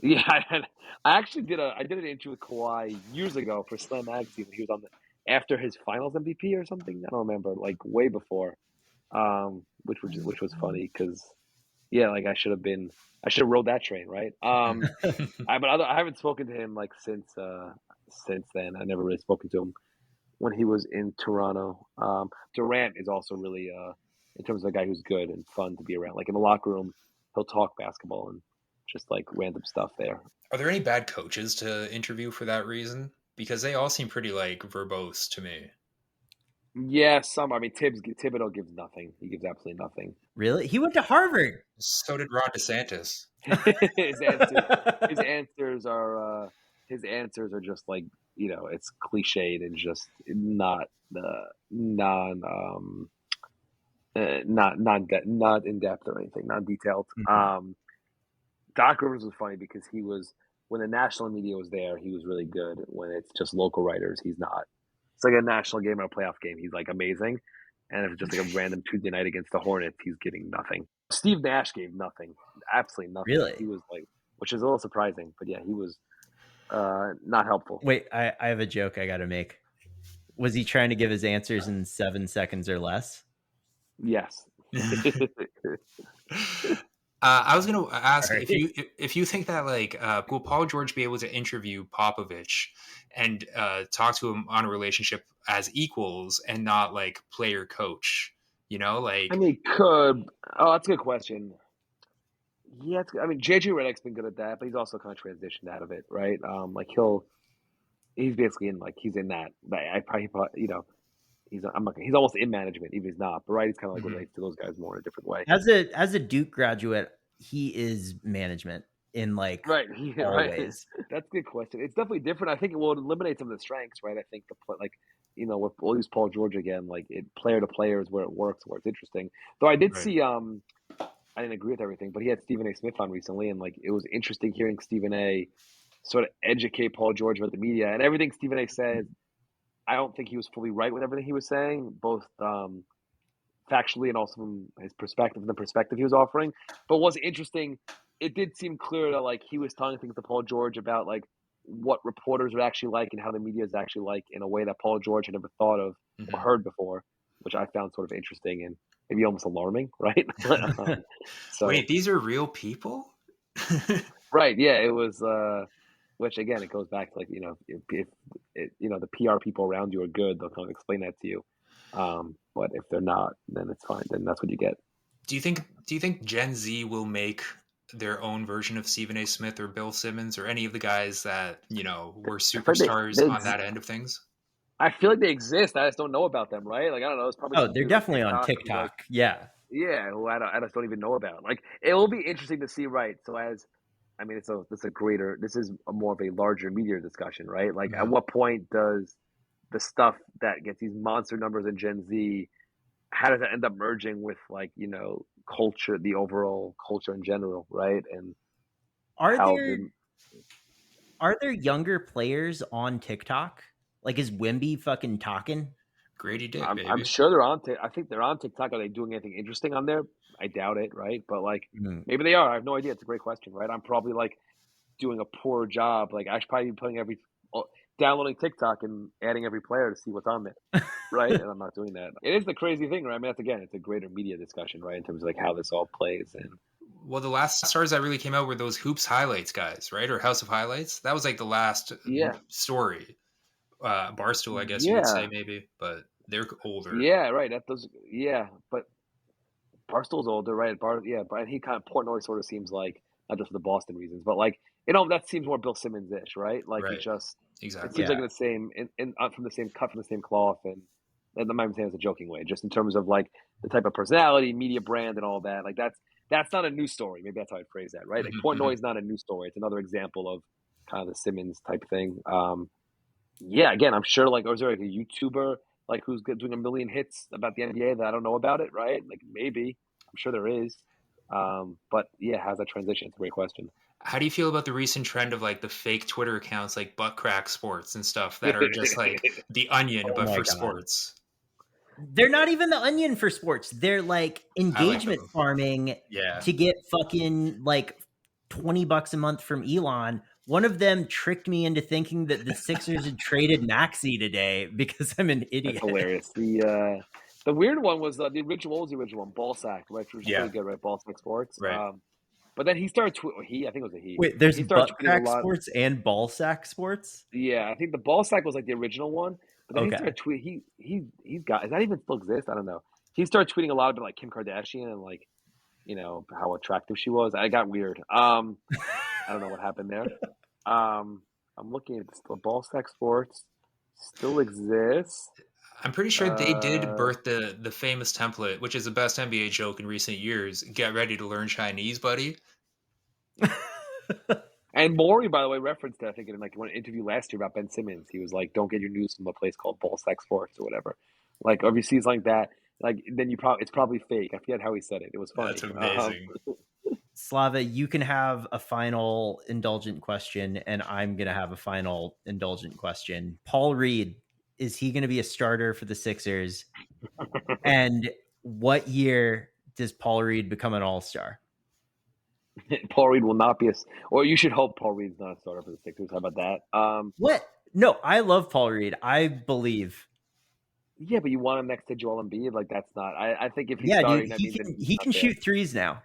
Yeah, I actually did an interview with Kawhi years ago for Slam Magazine. He was on after his Finals MVP or something. I don't remember, like way before, which was funny because yeah, like I should have rode that train, right? I haven't spoken to him like since then. I never really spoken to him when he was in Toronto. Durant is also really in terms of a guy who's good and fun to be around. Like in the locker room, he'll talk basketball and just like random stuff there. Are there any bad coaches to interview for that reason? Because they all seem pretty like verbose to me. Yeah, some. I mean, Thibodeau gives nothing. He gives absolutely nothing. Really? He went to Harvard. So did Ron DeSantis. his answers are just like, you know, it's cliched and just not not in depth or anything, not detailed. Doc Rivers was funny because he was, when the national media was there, he was really good. When it's just local writers, he's not. It's like a national game or a playoff game, he's like amazing. And if it's just like a random Tuesday night against the Hornets, he's giving nothing. Steve Nash gave nothing, absolutely nothing. Really? He was like, which is a little surprising, but yeah, he was not helpful. Wait, I have a joke I got to make. Was he trying to give his answers in 7 seconds or less? Yes. I was going to ask Right. if you think that like will Paul George be able to interview Popovich and talk to him on a relationship as equals and not like player coach? You know, like I mean, he could. Oh, that's a good question. Yeah, I mean, JJ Redick's been good at that, but he's also kind of transitioned out of it, right? Like he's basically in like he's in that. I probably you know. He's almost in management, even if he's not. But right, he's kind of like relates to those guys more in a different way. As a Duke graduate, he is management in like right, all right. ways. That's a good question. It's definitely different. I think it will eliminate some of the strengths, right? I think like you know, we'll use Paul George again. Like player to player is where it works, where it's interesting. Though I did see, I didn't agree with everything, but he had Stephen A. Smith on recently, and like it was interesting hearing Stephen A. sort of educate Paul George about the media and everything Stephen A. said. I don't think he was fully right with everything he was saying, both factually and also from his perspective and the perspective he was offering. But what's interesting, it did seem clear that like he was telling things to Paul George about like what reporters are actually like and how the media is actually like in a way that Paul George had never thought of or heard before, which I found sort of interesting and maybe almost alarming, right? So wait, these are real people? Right, yeah, it was which again, it goes back to like, you know, if you know, the PR people around you are good, they'll kind of explain that to you. But if they're not, then it's fine. Then that's what you get. Do you think Gen Z will make their own version of Stephen A. Smith or Bill Simmons or any of the guys that, you know, were superstars on that end of things? I feel like they exist. I just don't know about them, right? Like I don't know. It's probably they're definitely on TikTok. Like, yeah, who I just don't even know about. Like it will be interesting to see, right? So this is more of a larger media discussion, right? Like at what point does the stuff that gets these monster numbers in Gen Z, how does that end up merging with like, you know, culture, the overall culture in general, right? And are there younger players on TikTok? Like is Wemby fucking talking? Grady Dick, baby. I'm sure they're on. I think they're on TikTok. Are they doing anything interesting on there? I doubt it, right? But like, maybe they are. I have no idea. It's a great question, right? I'm probably like doing a poor job. Like I should probably be downloading TikTok and adding every player to see what's on there, right? And I'm not doing that. It is the crazy thing, right? I mean, it's a greater media discussion, right? In terms of like how this all plays. And well, the last stars that really came out were those Hoops highlights guys, right? Or House of Highlights. That was like the last story. Barstool, I guess you would say maybe, but they're older. Yeah, right. But Barstool's older, right? But he kind of Portnoy sort of seems like, not just for the Boston reasons, but like, you know, that seems more Bill Simmons-ish, right? Like he just exactly. It seems like in the same from the same cut from the same cloth, and I'm not even saying it's a joking way, just in terms of like the type of personality, media brand, and all that. Like that that's not a news story. Maybe that's how I'd phrase that, right? Like Portnoy is not a news story. It's another example of kind of the Simmons type thing. Yeah, again, I'm sure like, or is there like a YouTuber like who's doing a million hits about the NBA that I don't know about it, right? Like maybe, I'm sure there is. But yeah, how's that transition? It's a great question. How do you feel about the recent trend of like the fake Twitter accounts like Butt Crack Sports and stuff that are just like the Onion Oh but my for God. sports? They're not even the Onion for sports. They're like engagement them. farming Yeah. to get fucking like $20 a month from Elon. One of them tricked me into thinking that the Sixers had traded Maxey today because I'm an idiot. That's hilarious. The weird one was the original. What was the original one? Ballsack, right? Which was Yeah. really good, right? Ballsack Sports. Right. But then he started I think it was a he. Wait, there's he started Butt tweeting a Crack lot. Sports and Ballsack Sports? Yeah, I think the Ballsack was like the original one. But then he Okay. started tweeting. He's got. Does that even still exist? I don't know. He started tweeting a lot about like Kim Kardashian and like, you know, how attractive she was. I got weird. I don't know what happened there. I'm looking at the Ballsack Sports still exists. I'm pretty sure they did birth the famous template, which is the best NBA joke in recent years. Get ready to learn Chinese, buddy. And Maury, by the way, referenced it, I think, in like one interview last year about Ben Simmons. He was like, "Don't get your news from a place called Ballsack Sports or whatever." Like, if you see something like that, like then it's probably fake. I forget how he said it. It was funny. That's amazing. Slava, you can have a final indulgent question, and I'm going to have a final indulgent question. Paul Reed, is he going to be a starter for the Sixers? And what year does Paul Reed become an all-star? Paul Reed will not be or you should hope Paul Reed's not a starter for the Sixers. How about that? What? No, I love Paul Reed. I believe. Yeah, but you want him next to Joel Embiid? Like that's not. I think if he's Yeah, starting, dude, that he means can, that he's he not can there. shoot threes now.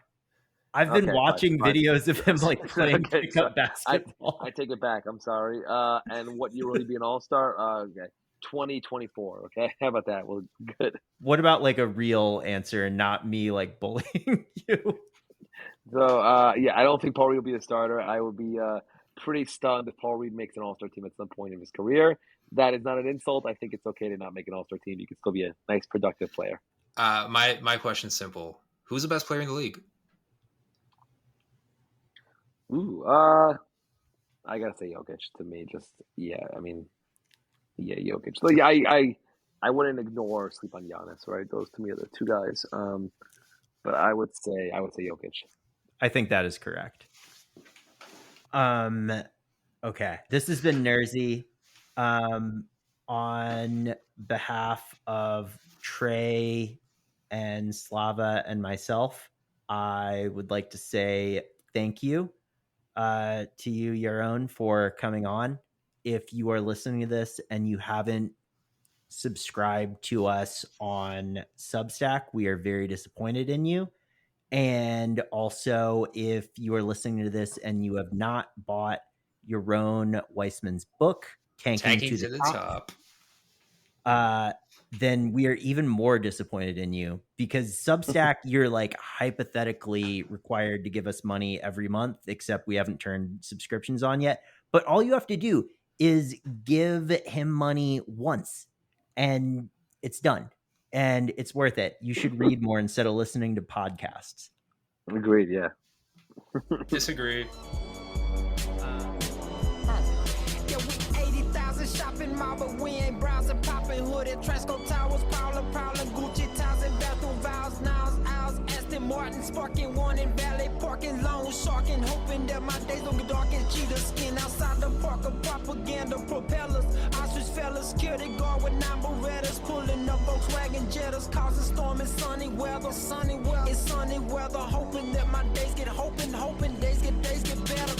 I've been Okay, watching fine. videos of him like playing Okay, pickup so basketball. I take it back. I'm sorry. And what year will he be an all-star? Okay, 2024. Okay, how about that? Well, good. What about like a real answer and not me like bullying you? So, yeah, I don't think Paul Reed will be a starter. I would be pretty stunned if Paul Reed makes an all-star team at some point in his career. That is not an insult. I think it's okay to not make an all-star team. You can still be a nice, productive player. My question's simple. Who's the best player in the league? Ooh, I gotta say Jokic to me. Just Jokic. So yeah, I wouldn't ignore or sleep on Giannis, right? Those to me are the two guys. But I would say Jokic. I think that is correct. Okay. This has been Nersey. On behalf of Trey and Slava and myself, I would like to say thank you to you, Yaron, for coming on. If you are listening to this and you haven't subscribed to us on Substack, we are very disappointed in you. And also, if you are listening to this and you have not bought Yaron Weitzman's book, Tanking to the Top, then we are even more disappointed in you, because Substack, you're like hypothetically required to give us money every month, except we haven't turned subscriptions on yet. But all you have to do is give him money once and it's done. And it's worth it. You should read more instead of listening to podcasts. Agreed, yeah. Disagree. Yeah, we 80,000 shopping mall, but we ain't browsing, popping hooded, Tresco Towers, Prowler, Gucci towels and bathroom vows, Niles, Owls, Aston Martin, sparking one in Valley, parking long, sharking, hoping that my days don't get dark and cheetah skin outside the park of propaganda propellers, ostrich fellas, security guard with 9 Berettas, pulling up Volkswagen Jettas, causing storm and sunny weather, it's sunny weather, hoping that my days get days get better.